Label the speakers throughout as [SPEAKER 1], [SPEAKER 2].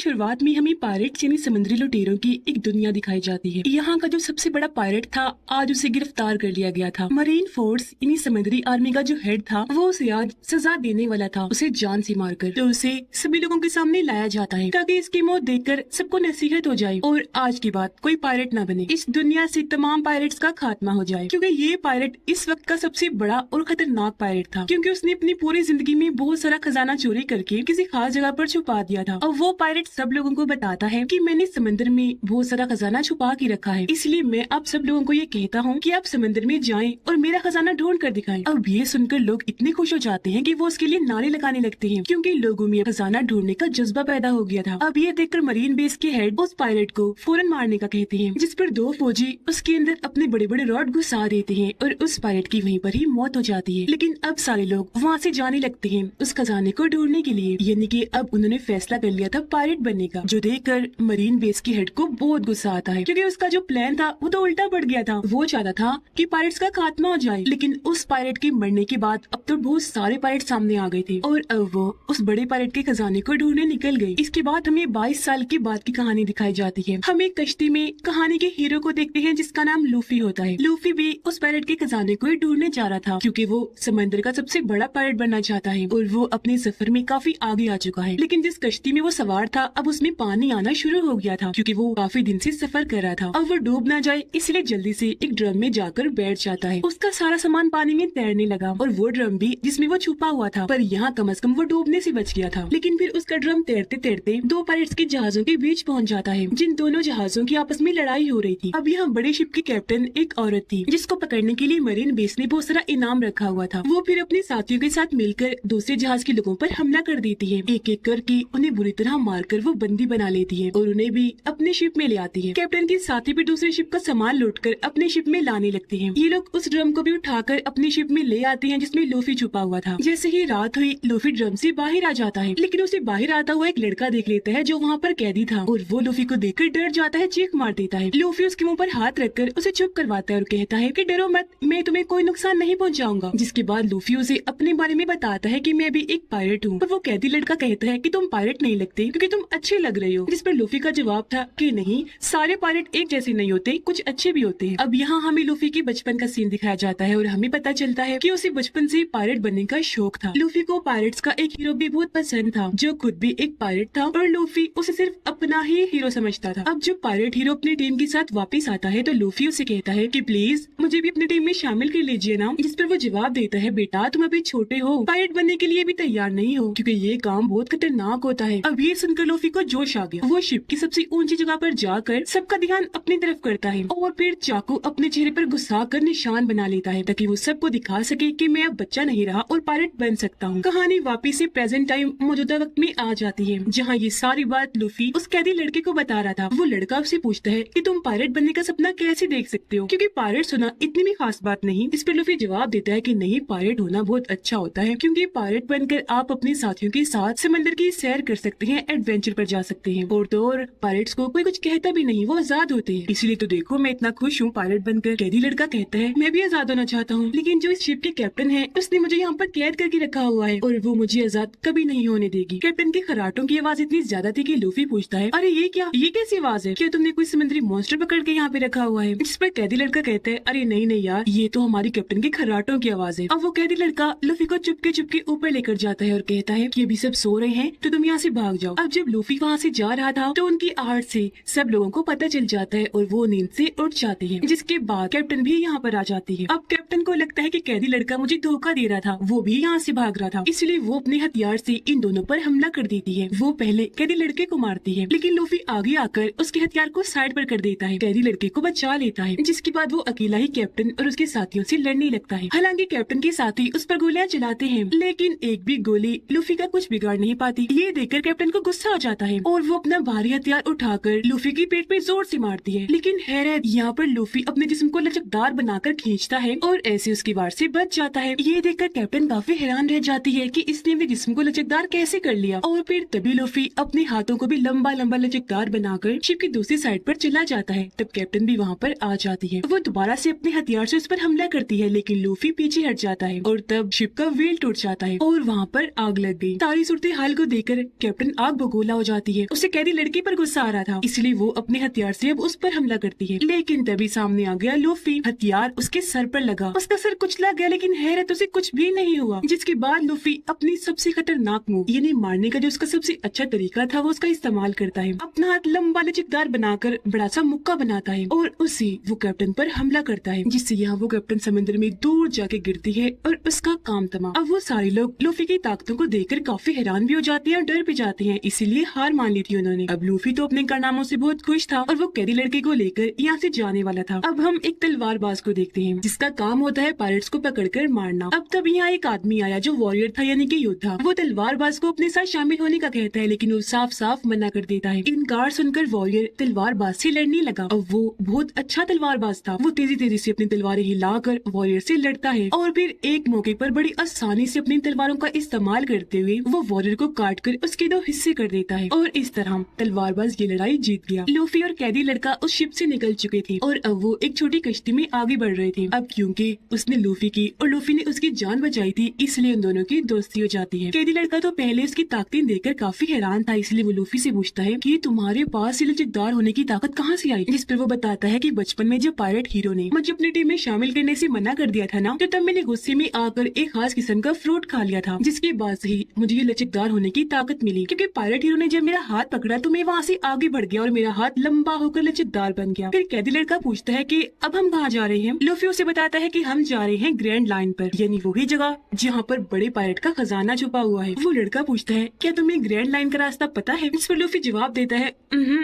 [SPEAKER 1] शुरुआत में हमें पायरेट्स यानी समुद्री लुटेरों की एक दुनिया दिखाई जाती है। यहाँ का जो सबसे बड़ा पायरेट था आज उसे गिरफ्तार कर लिया गया था। मरीन फोर्स यानी समुद्री आर्मी का जो हेड था वो उसे आज सजा देने वाला था, उसे जान से मारकर। तो उसे सभी लोगों के सामने लाया जाता है ताकि इसकी मौत देखकर सबको नसीहत हो जाए और आज के बाद कोई पायरेट न बने, इस दुनिया से तमाम पायरेट्स का खात्मा हो जाए। क्योंकि ये पायरेट इस वक्त का सबसे बड़ा और खतरनाक पायरेट था, क्योंकि उसने अपनी पूरी जिंदगी में बहुत सारा खजाना चोरी करके किसी खास जगह पर छुपा दिया था। और वो पायरेट सब लोगों को बताता है कि मैंने समंदर में बहुत सारा खजाना छुपा के रखा है, इसलिए मैं आप सब लोगों को ये कहता हूँ कि आप समंदर में जाएं और मेरा खजाना ढूंढ कर दिखाएं। अब ये सुनकर लोग इतने खुश हो जाते हैं कि वो उसके लिए नारे लगाने लगते हैं, क्योंकि लोगों में खजाना ढूंढने का जज्बा पैदा हो गया था। अब ये देखकर मरीन बेस के हेड उस पायलट को फौरन मारने का कहते हैं, जिस पर दो फौजी उसके अंदर अपने बड़े बड़े रॉड घुसा देते हैं और उस पायलट की वहीं पर ही मौत हो जाती है। लेकिन अब सारे लोग वहाँ से जाने लगते हैं उस खजाने को ढूंढने के लिए, यानी कि अब उन्होंने फैसला कर लिया था पायलट बनने का। जो देखकर मरीन बेस के हेड को बहुत गुस्सा आता है, क्योंकि उसका जो प्लान था वो तो उल्टा पड़ गया था। वो चाहता था कि पायलट्स का खात्मा हो जाए, लेकिन उस पायलट के मरने के बाद अब तो बहुत सारे पायलट सामने आ गए थे और अब वो उस बड़े पायलट के खजाने को ढूंढने निकल गए। इसके बाद हमें 22 साल के बाद की कहानी दिखाई जाती है। हम एक कश्ती में कहानी के हीरो को देखते हैं जिसका नाम लूफी होता है। लूफी भी उस पायलट के खजाने को ही ढूंढने जा रहा था, क्योंकि वो समंदर का सबसे बड़ा पायलट बनना चाहता है और वो अपने सफर में काफी आगे आ चुका है। लेकिन जिस कश्ती में वो सवार था अब उसमें पानी आना शुरू हो गया था, क्योंकि वो काफी दिन से सफर कर रहा था। अब वो डूब ना जाए इसलिए जल्दी से एक ड्रम में जाकर बैठ जाता है। उसका सारा सामान पानी में तैरने लगा और वो ड्रम भी जिसमें वो छुपा हुआ था, पर यहाँ कम से कम वो डूबने से बच गया था। लेकिन फिर उसका ड्रम तैरते तैरते दो पायलट्स के जहाजों के बीच पहुँच जाता है, जिन दोनों जहाजों की आपस में लड़ाई हो रही थी। अब यहाँ बड़े शिप की कैप्टन एक औरत थी, जिसको पकड़ने के लिए मरीन बेस ने बहुत सारा इनाम रखा हुआ था। वो फिर अपने साथियों के साथ मिलकर दूसरे जहाज के लोगों पर हमला कर देती है। एक एक करके उन्हें बुरी तरह मारकर वो बंदी बना लेती है और उन्हें भी अपने शिप में ले आती है। कैप्टन के साथी भी दूसरे शिप का सामान लूटकर अपने शिप में लाने लगते हैं। ये लोग उस ड्रम को भी उठाकर अपनी शिप में ले आते हैं जिसमें लूफी छुपा हुआ था। जैसे ही रात हुई लूफी ड्रम से बाहर आ जाता है, लेकिन उसे बाहर आता हुआ एक लड़का देख लेता है जो वहाँ पर कैदी था और वो लूफी को देखकर डर जाता है, चीख मार देता है। लूफी उसके मुँह पर हाथ रखकर उसे चुप करवाता है और कहता है कि डरो मत, मैं तुम्हें कोई नुकसान नहीं पहुँचाऊंगा। जिसके बाद लूफी उसे अपने बारे में बताता है कि मैं भी एक पायलट हूँ। पर वो कैदी लड़का कहता है कि तुम पायलट नहीं लगते क्योंकि तुम अच्छे लग रहे हो। जिस पर लूफी का जवाब था कि नहीं, सारे पायलट एक जैसे नहीं होते, कुछ अच्छे भी होते हैं। अब यहाँ हमें लूफी के बचपन का सीन दिखाया जाता है और हमें पता चलता है कि उसे बचपन से पायलट बनने का शौक था। लूफी को पायलट्स का एक हीरो भी बहुत पसंद था जो खुद भी एक पायलट था और लूफी उसे सिर्फ अपना ही हीरो समझता था। अब जब पायलट हीरो अपनी टीम के साथ वापस आता है तो लूफी उसे कहता है कि प्लीज मुझे भी अपनी टीम में शामिल कर लीजिए ना। जिस पर वो जवाब देता है, बेटा तुम अभी छोटे हो, पायलट बनने के लिए भी तैयार नहीं हो, क्योंकि ये काम बहुत खतरनाक होता है। अब ये सुनकर लूफी को जोश आ गया। वो शिप की सबसे ऊंची जगह पर जाकर सबका ध्यान अपनी तरफ करता है और फिर चाकू अपने चेहरे पर घुसा कर निशान बना लेता है ताकि वो सबको दिखा सके कि मैं अब बच्चा नहीं रहा और पायलट बन सकता हूँ। कहानी वापिस से प्रेजेंट टाइम मौजूदा वक्त में आ जाती है, जहाँ ये सारी बात लूफी उस कैदी लड़के को बता रहा था। वो लड़का उससे पूछता है कि तुम पायलट बनने का सपना कैसे देख सकते हो, क्योंकि पायलट होना इतनी भी खास बात नहीं। इस पर लूफी जवाब देता है कि नहीं, पायलट होना बहुत अच्छा होता है, क्योंकि पायलट बनकर आप अपने साथियों के साथ समंदर की सैर कर सकते हैं, एडवेंचर पर जा सकते हैं और तो और पायलट्स को कोई कुछ कहता भी नहीं, वो आजाद होते हैं। इसलिए तो देखो मैं इतना खुश हूँ पायलट बनकर। कैदी लड़का कहता है मैं भी आजाद होना चाहता हूँ, लेकिन जो इस शिप के कैप्टन है उसने मुझे यहाँ पर कैद करके रखा हुआ है और वो मुझे आजाद कभी नहीं होने देगी। कैप्टन के खराटों की आवाज इतनी ज्यादा थी कि लूफी पूछता है, अरे ये क्या, ये कैसी आवाज है, क्या तुमने कोई समुद्री मॉन्स्टर पकड़ के यहाँ पे रखा हुआ है? जिस पर कैदी लड़का कहता है, अरे नहीं नहीं यार, ये तो हमारी कैप्टन के खराटों की आवाज है। अब वो कैदी लड़का लूफी को चुपके चुपके ऊपर लेकर जाता है और कहता है कि अभी सब सो रहे हैं तो तुम यहाँ से भाग जाओ। अब जब लूफी वहाँ से जा रहा था तो उनकी आहट से सब लोगों को पता चल जाता है और वो नींद से उठ जाते हैं, जिसके बाद कैप्टन भी यहाँ पर आ जाती है। अब कैप्टन को लगता है कि कैदी लड़का मुझे धोखा दे रहा था, वो भी यहाँ से भाग रहा था, इसलिए वो अपने हथियार से इन दोनों पर हमला कर देती है। वो पहले कैदी लड़के को मारती है, लेकिन लूफी आगे आकर उसके हथियार को साइड पर कर देता है, कैदी लड़के को बचा लेता है। जिसके बाद वो अकेला ही कैप्टन और उसके साथियों से लड़ने लगता है। हालांकि कैप्टन के साथी उस पर गोलियां चलाते हैं, लेकिन एक भी गोली लूफी का कुछ बिगाड़ नहीं पाती। ये देखकर कैप्टन को गुस्सा आ जाता है और वो अपना भारी हथियार उठाकर लूफी की पेट पे जोर से मारती है। लेकिन हैरत, यहाँ पर लूफी अपने जिस्म को लचकदार बनाकर खींचता है और ऐसे उसकी वार से बच जाता है। ये देखकर कैप्टन काफी हैरान रह जाती है कि इसने अपने जिस्म को लचकदार कैसे कर लिया। और फिर तभी लूफी अपने हाथों को भी लंबा लंबा लचकदार बनाकर शिप की दूसरी साइड पर चला जाता है। तब कैप्टन भी वहाँ पर आ जाती है। वो दोबारा से अपने हथियार से उस पर हमला करती है, लेकिन लूफी पीछे हट जाता है और तब शिप का व्हील टूट जाता है और वहाँ पर आग लग गई। सारी सूरत हाल को देखकर कैप्टन आग बबूला हमला हो जाती है। उसे कैदी लड़की पर गुस्सा आ रहा था, इसलिए वो अपने हथियार से अब उस पर हमला करती है। लेकिन तभी सामने आ गया लूफी। हथियार उसके सर पर लगा, उसका सर कुचला गया, लेकिन हैरत उसे कुछ भी नहीं हुआ। जिसके बाद लूफी अपनी सबसे खतरनाक मूव यानी मारने का जो उसका सबसे अच्छा तरीका था वो उसका इस्तेमाल करता है। अपना हाथ लंबा लचकदार बनाकर बड़ा सा मुक्का बनाता है और उसी वो कैप्टन पर हमला करता है, जिससे यहाँ वो कैप्टन समुद्र में दूर जाके गिरती है और उसका काम तमाम। अब वो सारे लोग लूफी की ताकतों को देखकर काफी हैरान भी हो जाते हैं और डर भी जाते हैं, इसीलिए हार मान ली थी उन्होंने। अब लूफी तो अपने कारनामों से बहुत खुश था और वो कैदी लड़के को लेकर यहाँ से जाने वाला था। अब हम एक तलवारबाज को देखते हैं जिसका काम होता है पायरेट्स को पकड़कर मारना। अब तब यहाँ एक आदमी आया जो वॉरियर था यानी कि योद्धा। वो तलवारबाज को अपने साथ शामिल होने का कहता है, लेकिन वो साफ साफ मना कर देता है। इनकार सुनकर वॉरियर तलवारबाज से लड़ने लगा। अब वो बहुत अच्छा तलवारबाज था। वो तेजी तेजी से अपनी तलवारें हिलाकर वॉरियर से लड़ता है और फिर एक मौके पर बड़ी आसानी से अपनी तलवारों का इस्तेमाल करते हुए वो वॉरियर को काटकर उसके 2 हिस्से कर देता है और इस तरह तलवारबाज ये लड़ाई जीत गया। लूफी और कैदी लड़का उस शिप से निकल चुके थे और अब वो एक छोटी कश्ती में आगे बढ़ रहे थे। अब क्योंकि उसने लूफी की और लूफी ने उसकी जान बचाई थी, इसलिए उन दोनों की दोस्ती हो जाती है। कैदी लड़का तो पहले उसकी ताकतें देखकर काफी हैरान था, इसलिए वो लूफी से पूछता है कि तुम्हारे पास ये लचकदार होने की ताकत कहाँ से आई? जिस पर वो बताता है कि बचपन में जब पायरेट हीरो ने मुझे अपनी टीम में शामिल करने से मना कर दिया था ना, तो तब मैंने गुस्से में आकर एक खास किस्म का फ्रूट खा लिया था, जिसके बाद से ही मुझे ये लचकदार होने की ताकत मिली। क्योंकि पायरेट हीरो ने जब मेरा हाथ पकड़ा तो मैं वहाँ से आगे बढ़ गया और मेरा हाथ लंबा होकर लचकदार बन गया। फिर कैदी लड़का पूछता है कि अब हम कहाँ जा रहे हैं? लूफी उसे बताता है कि हम जा रहे हैं ग्रैंड लाइन पर, यानी वही जगह जहाँ पर बड़े पायरेट का खजाना छुपा हुआ है। वो लड़का पूछता है क्या तुम्हें ग्रैंड लाइन का रास्ता पता है? इस पर लूफी जवाब देता है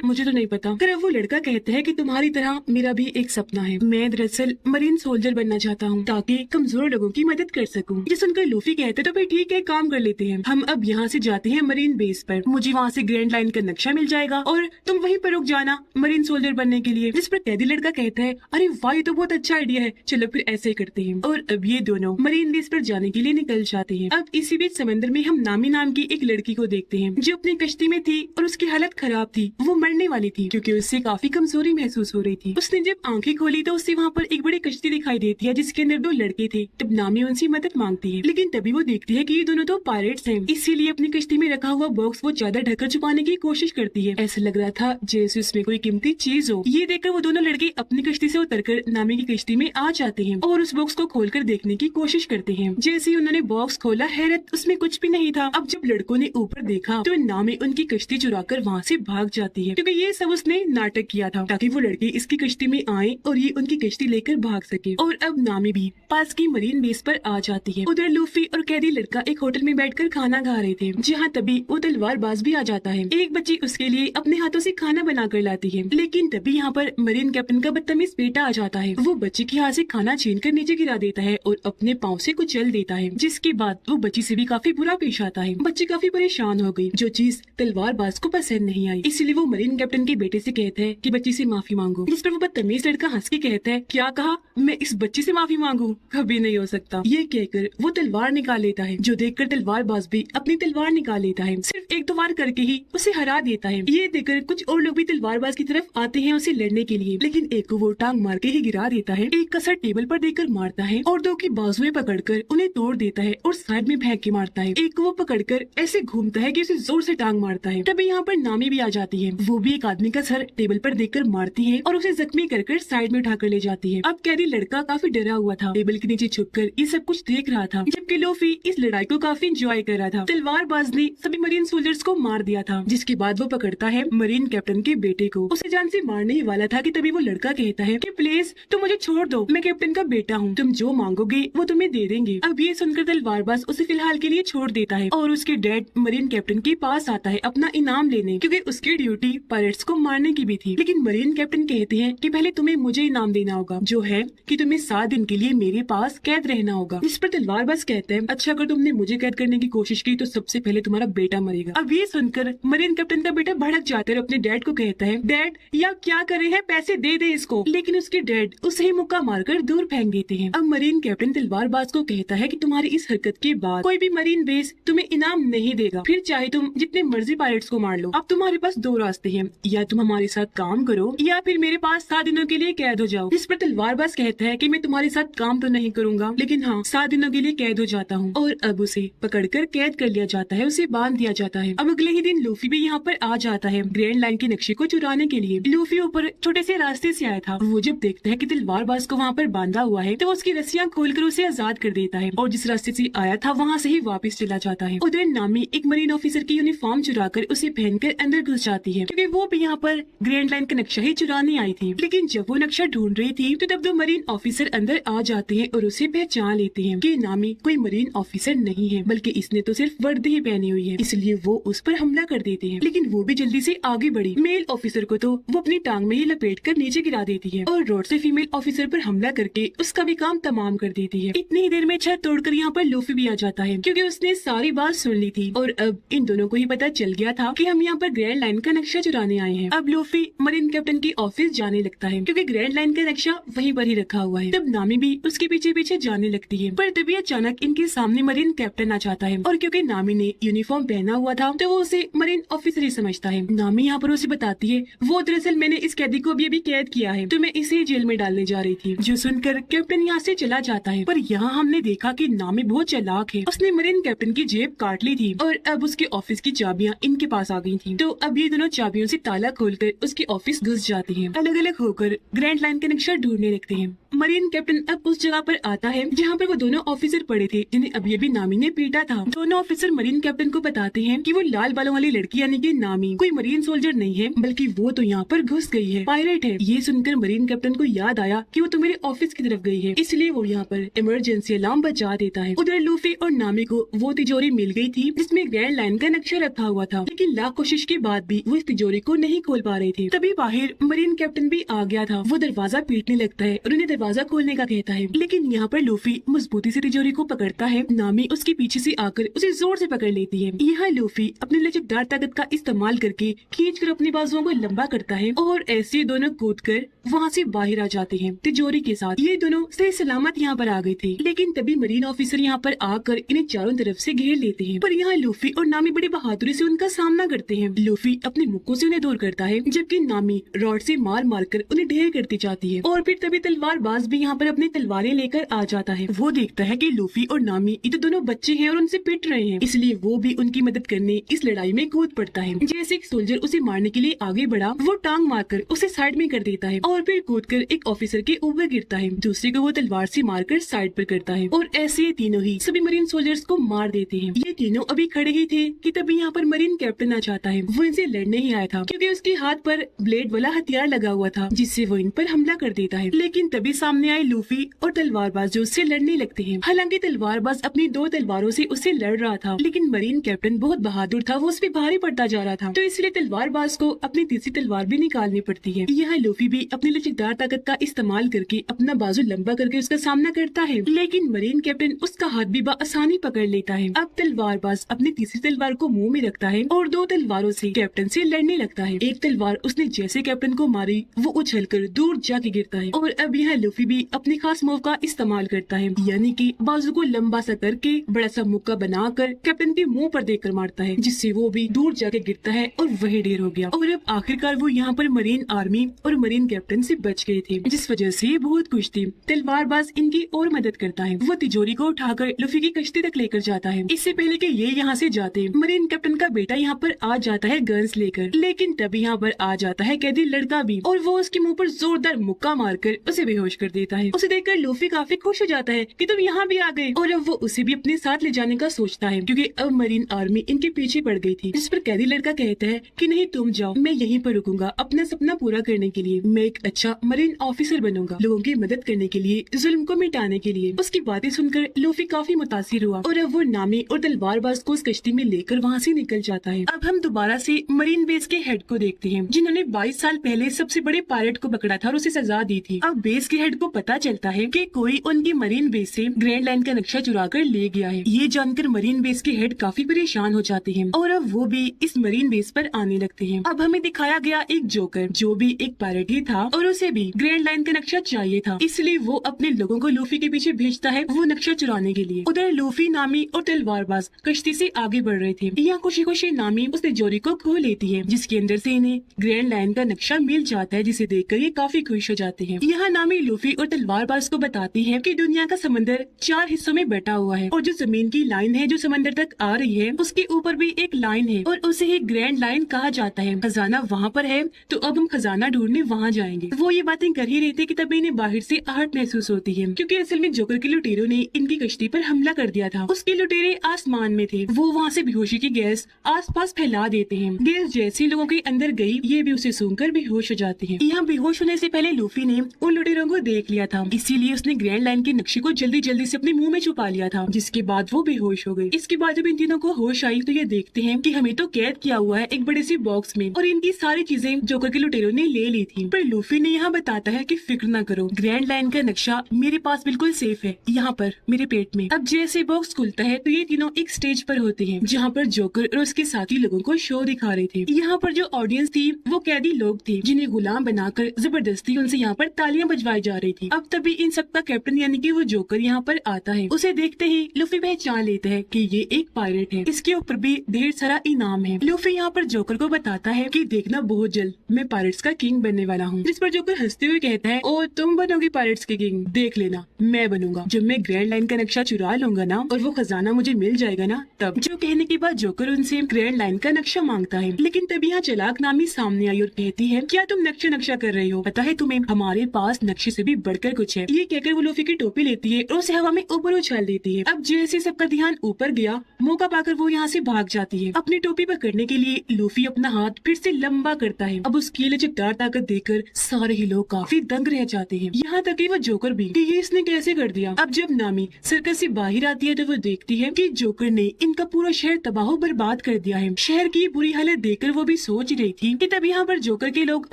[SPEAKER 1] मुझे तो नहीं पता। फिर वो लड़का कहता है कि तुम्हारी तरह मेरा भी एक सपना है। मैं दरअसल मरीन सोल्जर बनना चाहता हूँ ताकि कमजोर लोगों की मदद कर सकूँ। ये सुनकर लूफी कहते तो भाई ठीक है, काम कर लेते हैं। हम अब यहाँ से जाते हैं मरीन बेस पर। मुझे वहाँ से ग्रैंड लाइन का नक्शा मिल जाएगा और तुम वहीं पर रुक जाना मरीन सोल्जर बनने के लिए। जिस पर कैदी लड़का कहता है अरे वाह, ये तो बहुत अच्छा आइडिया है, चलो फिर ऐसे ही करते हैं। और अब ये दोनों मरीन बेस पर जाने के लिए निकल जाते हैं। अब इसी बीच समंदर में हम नामी नाम की एक लड़की को देखते हैं जो अपनी कश्ती में थी और उसकी हालत खराब थी। वो मरने वाली थी क्योंकि उससे काफी कमजोरी महसूस हो रही थी। उसने जब आंखें खोली तो उससे वहाँ पर एक बड़ी कश्ती दिखाई देती है जिसके अंदर 2 लड़के थे। तब नामी उनसे मदद मांगती है, लेकिन तभी वो देखती है कि ये दोनों तो पायरेट्स हैं, इसीलिए अपनी कश्ती में रखा हुआ बॉक्स वो ज्यादा ढककर छुपाने की कोशिश करती है। ऐसा लग रहा था जैसे उसमें कोई कीमती चीज हो। ये देखकर वो दोनों लड़के अपनी कश्ती से उतरकर नामी की कश्ती में आ जाते हैं और उस बॉक्स को खोलकर देखने की कोशिश करते हैं। जैसे ही उन्होंने बॉक्स खोला, हैरत, उसमें कुछ भी नहीं था। अब जब लड़कों ने ऊपर देखा तो नामी उनकी कश्ती चुराकर वहाँ से भाग जाती है, क्योंकि ये सब उसने नाटक किया था ताकि वो लड़के इसकी कश्ती में आए और ये उनकी कश्ती लेकर भाग सके। और अब नामी भी पास की मरीन बेस पर आ जाती है। उधर लूफी और कैदी लड़का एक होटल में बैठकर खाना खा रहे थे, जहाँ तभी वो तलवारबाज भी आ जाता है। एक बच्ची उसके लिए अपने हाथों से खाना बना कर लाती है, लेकिन तभी यहाँ पर मरीन कैप्टन का बदतमीज बेटा आ जाता है। वो बच्ची के हाथ से खाना छीन कर नीचे गिरा देता है और अपने पाँव से कुचल देता है, जिसके बाद वो बच्ची से भी काफी बुरा पेश आता है। बच्ची काफी परेशान हो गई, जो चीज तलवारबाज को पसंद नहीं आई, इसलिए वो मरीन कैप्टन के बेटे से कहता है कि बच्ची से माफी मांगो। जिस पर वो बदतमीज लड़का हंस के कहता है क्या कहा, मैं इस बच्ची से माफी मांगू? कभी नहीं हो सकता। ये कहकर वो तलवार निकाल लेता है, जो देखकर तलवारबाज भी अपनी तलवार निकाल लेता है। सिर्फ 1-2 वार करके ही उसे हरा देता है। ये देखकर कुछ और लोग भी तलवारबाज की तरफ आते हैं उसे लड़ने के लिए, लेकिन एक को वो टांग मार के ही गिरा देता है, एक का सर टेबल पर देकर मारता है और 2 की बाजुएं पकड़कर उन्हें तोड़ देता है और साइड में फेंक के मारता है। एक को वो पकड़कर ऐसे घूमता है कि उसे जोर से टांग मारता है। तभी यहाँ पर नामी भी आ जाती है। वो भी एक आदमी का सर टेबल पर देखकर मारती है और उसे जख्मी कर साइड में उठाकर ले जाती है। अब कैदी लड़का काफी डरा हुआ था, टेबल के नीचे छुपकर ये सब कुछ देख रहा था, जबकि लूफी इस लड़ाई को काफी एंजॉय कर रहा था। तलवारबाज ने सभी मरीन सोल्जर्स को मार दिया था, जिसके बाद वो पकड़ता है मरीन कैप्टन के बेटे को। उसे जान से मारने ही वाला था कि तभी वो लड़का कहता है कि प्लीज तुम मुझे छोड़ दो, मैं कैप्टन का बेटा हूँ, तुम जो मांगोगे वो तुम्हें दे देंगे। अब ये सुनकर तलवारबाज उसे फिलहाल के लिए छोड़ देता है और उसके डैड मरीन कैप्टन के पास आता है अपना इनाम लेने, क्योंकि उसकी ड्यूटी पायरेट्स को मारने की भी थी। लेकिन मरीन कैप्टन कहते हैं कि पहले तुम्हें मुझे इनाम देना होगा, जो है कि तुम्हें 7 दिन के लिए मेरे पास कैद रहना होगा। जिस पर तलवारबाज कहते हैं अच्छा, अगर तुमने मुझे कैद करने की कोशिश की तो सबसे पहले तुम्हारा बेटा मरेगा। अब ये सुनकर मरीन कैप्टन का बेटा भड़क जाता है और अपने डैड को कहता है डैड या क्या करे हैं, पैसे दे दे इसको। लेकिन उसके डैड उसे ही मुक्का मारकर दूर फेंक देते हैं। अब मरीन कैप्टन तलवारबाज को कहता है कि तुम्हारी इस हरकत के बाद कोई भी मरीन बेस तुम्हें इनाम नहीं देगा, फिर चाहे तुम जितने मर्जी पायरेट्स को मार लो। अब तुम्हारे पास 2 रास्ते हैं, या तुम हमारे साथ काम करो या फिर मेरे पास 7 दिनों के लिए कैद हो जाओ। इस पर तलवारबाज कहता है कि मैं तुम्हारे साथ काम तो नहीं करूंगा, लेकिन हाँ 7 दिनों के लिए कैद हो जाता हूँ। और अब उसे पकड़कर कैद कर लिया जाता है, उसे बांध दिया जाता है। अब अगले ही दिन लूफी भी यहाँ पर आ जाता है ग्रैंड लाइन के नक्शे को चुराने के लिए। लूफी ऊपर छोटे से रास्ते से आया था। वो जब देखता है कि तलवारबाज को वहाँ पर बांधा हुआ है तो वो उसकी रस्सियां खोलकर उसे आजाद कर देता है और जिस रास्ते से आया था वहाँ से ही वापस चला जाता है। उधर नामी एक मरीन ऑफिसर की यूनिफॉर्म चुराकर उसे पहनकर अंदर घुस जाती है क्योंकि वो भी यहाँ पर ग्रैंड लाइन का नक्शा ही चुराने आई थी। लेकिन जब वो नक्शा ढूंढ रही थी तो तब दो मरीन ऑफिसर अंदर आ जाते हैं और उसे पहचान लेते हैं कि नामी कोई मरीन ऑफिसर नहीं है बल्कि इसने तो सिर्फ वर्दी ही पहनी हुई है, इसलिए वो उस पर हमला कर देते हैं। लेकिन वो भी जल्दी से आगे बढ़ी। मेल ऑफिसर को तो वो अपनी टांग में ही लपेट कर नीचे गिरा देती है और रोड से फीमेल ऑफिसर पर हमला करके उसका भी काम तमाम कर देती है। इतनी ही देर में छत तोड़कर यहाँ पर लूफी भी आ जाता है क्योंकि उसने सारी बात सुन ली थी और अब इन दोनों को ही पता चल गया था कि हम यहाँ पर ग्रैंड लाइन का नक्शा चुराने आए हैं। अब लूफी मरीन कैप्टन की ऑफिस जाने लगता है क्योंकि ग्रैंड लाइन का नक्शा वहीं पर ही रखा हुआ है। तब नामी भी उसके पीछे पीछे जाने लगती है पर तभी अचानक इनके सामने मरीन कैप्टन आ जाता है और क्योंकि नामी ने यूनिफॉर्म पहना हुआ था तो वो उसे मरीन ऑफिसर ही समझता है। नामी यहाँ पर उसे बताती है वो दरअसल मैंने इस कैदी को अभी कैद किया है तो मैं इसे जेल में डालने जा रही थी। जो सुनकर कैप्टन यहाँ से चला जाता है पर यहाँ हमने देखा कि नामी बहुत चालाक है। उसने मरीन कैप्टन की जेब काट ली थी और अब उसके ऑफिस की चाबियाँ इनके पास आ गई थी। तो अब ये दोनों चाबियों से ताला खोलकर उसके ऑफिस घुस जाती हैं। अलग अलग होकर ग्रैंड लाइन का नक्शा ढूंढने लगते हैं। मरीन कैप्टन अब उस जगह पर आता है जहाँ पर वो दोनों ऑफिसर पड़े थे जिन्हें अभी नामी ने पीटा था। दोनों ऑफिसर मरीन कैप्टन को बताते हैं कि वो लाल बालों वाली लड़की यानी कि नामी कोई मरीन सोल्जर नहीं है बल्कि वो तो यहाँ पर घुस गई है, पायरेट है। ये सुनकर मरीन कैप्टन को याद आया कि वो तो मेरे ऑफिस की तरफ गई है, इसलिए वो यहाँ पर इमरजेंसी अलार्म बजा देता है। उधर लूफी और नामी को वो तिजोरी मिल गई थी जिसमें ग्रैंड लाइन का नक्शा रखा हुआ था, लेकिन लाख कोशिश के बाद भी वो इस तिजोरी को नहीं खोल पा रहे थे। तभी बाहर मरीन कैप्टन भी आ गया था। वो दरवाजा पीटने लगता है और उन्हें दरवाजा खोलने का कहता है, लेकिन यहाँ पर लूफी मजबूती से तिजोरी को पकड़ता है। नामी उसके पीछे से आकर उसे जोर से पकड़ लेती है। यहाँ लूफी अपनी लचकदार ताकत का इस्तेमाल करके खींचकर अपनी बाजुओं को लंबा करता है और ऐसे दोनों कूदकर वहाँ से बाहर आ जाते हैं तिजोरी के साथ। ये दोनों सही सलामत यहाँ पर आ गए थे, लेकिन तभी मरीन ऑफिसर यहाँ पर आकर इन्हें चारों तरफ से घेर लेते हैं। पर यहाँ लूफी और नामी बड़ी बहादुरी से उनका सामना करते हैं। लूफी अपने मुक्कों से उन्हें दूर करता है जबकि नामी रॉड से मार मार कर उन्हें ढेर करती जाती है। और फिर तभी तलवारबाज भी यहाँ पर अपनी तलवारें लेकर आ जाता है। वो देखता है कि लूफी और नामी ये तो दोनों बच्चे हैं और उनसे पिट रहे हैं, इसलिए वो भी उनकी मदद करने इस लड़ाई में कूद पड़ता है। जैसे एक सोल्जर उसे मारने के लिए आगे बढ़ा, वो टांग मारकर उसे साइड में कर देता है और फिर कूदकर एक ऑफिसर के ऊपर गिरता है। दूसरे को वो तलवार से मारकर साइड पर करता है और ऐसे ये तीनों ही सभी मरीन सोल्जर्स को मार देते हैं। ये तीनों अभी खड़े ही थे कि तभी यहाँ पर मरीन कैप्टन आ जाता है। वो इनसे लड़ने ही आया था क्योंकि उसके हाथ पर ब्लेड वाला हथियार लगा हुआ था जिससे वो इन पर हमला कर देता है। लेकिन तभी सामने आए लूफी और तलवारबाज जो उससे लड़ने लगते हैं। हालांकि तलवारबाज अपनी दो तलवारों से उससे लड़ रहा था, लेकिन मरीन कैप्टन बहुत बहादुर था, वो उस पे भारी पड़ता जा रहा था, तो इसलिए तलवारबाज को अपनी तीसरी तलवार भी निकालनी पड़ती है। यहाँ लूफी भी अपनी लचकदार ताकत का इस्तेमाल करके अपना बाजू लंबा करके उसका सामना करता है, लेकिन मरीन कैप्टन उसका हाथ भी आसानी पकड़ लेता है। अब तलवारबाज अपनी तीसरी तलवार को मुंह में रखता है और दो तलवारों से कैप्टन से लड़ने लगता है। एक तलवार उसने जैसे कैप्टन को मारी वो उछलकर दूर जाके गिरता है और अब यहाँ लूफी भी अपने खास मूव का इस्तेमाल करता है, यानी कि बाजू को लंबा सा करके बड़ा सा मुक्का बनाकर कैप्टन के मुंह पर देकर मारता है, जिससे वो भी दूर जाके गिरता है और वही ढेर हो गया। और अब आखिरकार वो यहाँ पर मरीन आर्मी और मरीन कैप्टन से बच गए थे, जिस वजह से ये बहुत खुश थी। तलवारबाज इनकी और मदद करता है। वो तिजोरी को उठाकर लूफी की कश्ती तक लेकर जाता है। इससे पहले कि ये यहाँ से जाते, मरीन कैप्टन का बेटा यहाँ पर आ जाता है गन्स लेकर, लेकिन तभी यहाँ पर आ जाता है कैदी लड़का भी और वो उसके मुंह पर जोरदार मुक्का मारकर उसे बेहोश कर देता है। उसे देखकर लूफी काफी खुश हो जाता है कि तुम यहाँ भी आ गए, और अब वो उसे भी अपने साथ ले जाने का सोचता है क्योंकि अब मरीन आर्मी इनके पीछे पड़ गई थी। जिस पर कैदी लड़का कहता है कि नहीं तुम जाओ, मैं यहीं पर रुकूंगा अपना सपना पूरा करने के लिए। मैं एक अच्छा मरीन ऑफिसर बनूंगा, लोगों की मदद करने के लिए, जुल्म को मिटाने के लिए। उसकी बातें सुनकर लूफी काफी मुतासिर हुआ और अब वो नामी और तलवारबाज को उस कश्ती में लेकर वहाँ से निकल जाता है। अब हम दोबारा से मरीन बेस के हेड को देखते हैं, जिन्होंने 22 साल पहले सबसे बड़े पायलट को पकड़ा था और उसे सजा दी थी। अब बेस के हेड को पता चलता है कि कोई उनकी मरीन बेस से ग्रैंड लाइन का नक्शा चुरा कर ले गया है। ये जानकर मरीन बेस के हेड काफी परेशान हो जाते हैं और अब वो भी इस मरीन बेस पर आने लगते हैं। अब हमें दिखाया गया एक जोकर जो भी एक पायलट ही था और उसे भी ग्रैंड लाइन का नक्शा चाहिए था, इसलिए वो अपने लोगों को लूफी के पीछे भेजता है वो नक्शा चुराने के लिए। उधर लूफी, नामी और तलवारबाज कश्ती से आगे बढ़ रहे थे। यहाँ खुशी खुशी नामी उस तिजोरी को खो लेती है जिसके अंदर से इन्हें ग्रैंड लाइन का नक्शा मिल जाता है, जिसे देखकर ये काफी खुश हो जाते हैं। यहाँ नामी लूफी और तलवारबाज को बताती है कि दुनिया का समंदर 4 हिस्सों में बटा हुआ है और जो जमीन की लाइन है जो समंदर तक आ रही है उसके ऊपर भी एक लाइन है और उसे ही ग्रैंड लाइन कहा जाता है। खजाना वहाँ पर है तो अब हम खजाना ढूंढने वहाँ जाएंगे। वो ये बातें कर ही रहे थे कि तभी इन्हें बाहर से आहट महसूस होती है, क्योंकि असल में जोकर के लुटेरों ने इनकी कश्ती पर हमला कर दिया था। उसके लुटेरे आसमान में थे। वो वहाँ से बेहोशी की गैस आसपास फैला देते हैं। गैस जैसे लोगों के अंदर गई, ये भी उसे सूंघकर बेहोश हो जाते हैं। यहाँ बेहोश होने से पहले लूफी ने उन लुटेरों को देख लिया था, इसीलिए उसने ग्रैंड लाइन के नक्शे को जल्दी जल्दी से अपने मुंह में छुपा लिया था, जिसके बाद वो बेहोश हो गई। इसके बाद जब इन तीनों को होश आई तो ये देखते हैं कि हमें तो कैद किया हुआ है एक बड़े से बॉक्स में और इनकी सारी चीजें जोकर के लुटेरों ने ले ली थी। पर लूफी ने यहाँ बताता है कि फिक्र न करो, ग्रैंड लाइन का नक्शा मेरे पास बिल्कुल सेफ है, यहाँ पर मेरे पेट में। अब जैसे बॉक्स खुलता है तो ये तीनों एक स्टेज पर होते हैं, जहाँ पर जोकर और उसके साथी लोगों को शो दिखा रहे थे। यहाँ पर जो ऑडियंस थी वो कैदी लोग थे, जिन्हें गुलाम बनाकर जबरदस्ती उनसे यहाँ पर तालियां बजवाई जा रही थी। अब तभी इन सबका कैप्टन यानी कि वो जोकर यहाँ पर आता है। उसे देखते ही लूफी पहचान लेता है कि ये एक पायरेट है, इसके ऊपर भी ढेर सारा इनाम है। लूफी यहाँ पर जोकर को बताता है कि देखना बहुत जल्द मैं पायरेट्स का किंग बनने वाला हूँ। जिस पर जोकर हंसते हुए कहता है, ओ तुम बनोगे पायरेट्स के किंग, देख लेना मैं बनूंगा जब मैं ग्रैंड लाइन का नक्शा चुरा लूंगा ना और वो खजाना मुझे मिल जाएगा ना तब। जो कहने के बाद जोकर उनसे ग्रैंड लाइन का नक्शा मांगता है, लेकिन तभी यहाँ चालाक नामी सामने आई और कहती है, क्या तुम नक्शा कर रहे हो? पता है तुम्हें हमारे पास नक्शे से भी बढ़कर कुछ है। ये कहकर वो लूफी की टोपी लेती है और उसे हवा में ऊपर उछाल देती है। अब जैसे सबका ध्यान ऊपर गया, मौका पाकर वो यहाँ से भाग जाती है। अपनी टोपी पकड़ने के लिए लूफी अपना हाथ फिर से लंबा करता है। अब उसकी लचकदार ताकत देखकर सारे ही लोग काफी दंग रह जाते हैं, यहाँ तक कि वो जोकर भी कि ये इसने कैसे कर दिया। अब जब नामी सर्कस से बाहर आती है तो वो देखती है कि जोकर ने इनका पूरा शहर तबाह बर्बाद कर दिया है। शहर की बुरी हालत देखकर वो भी सोच रही थी कि तब यहाँ पर जोकर के लोग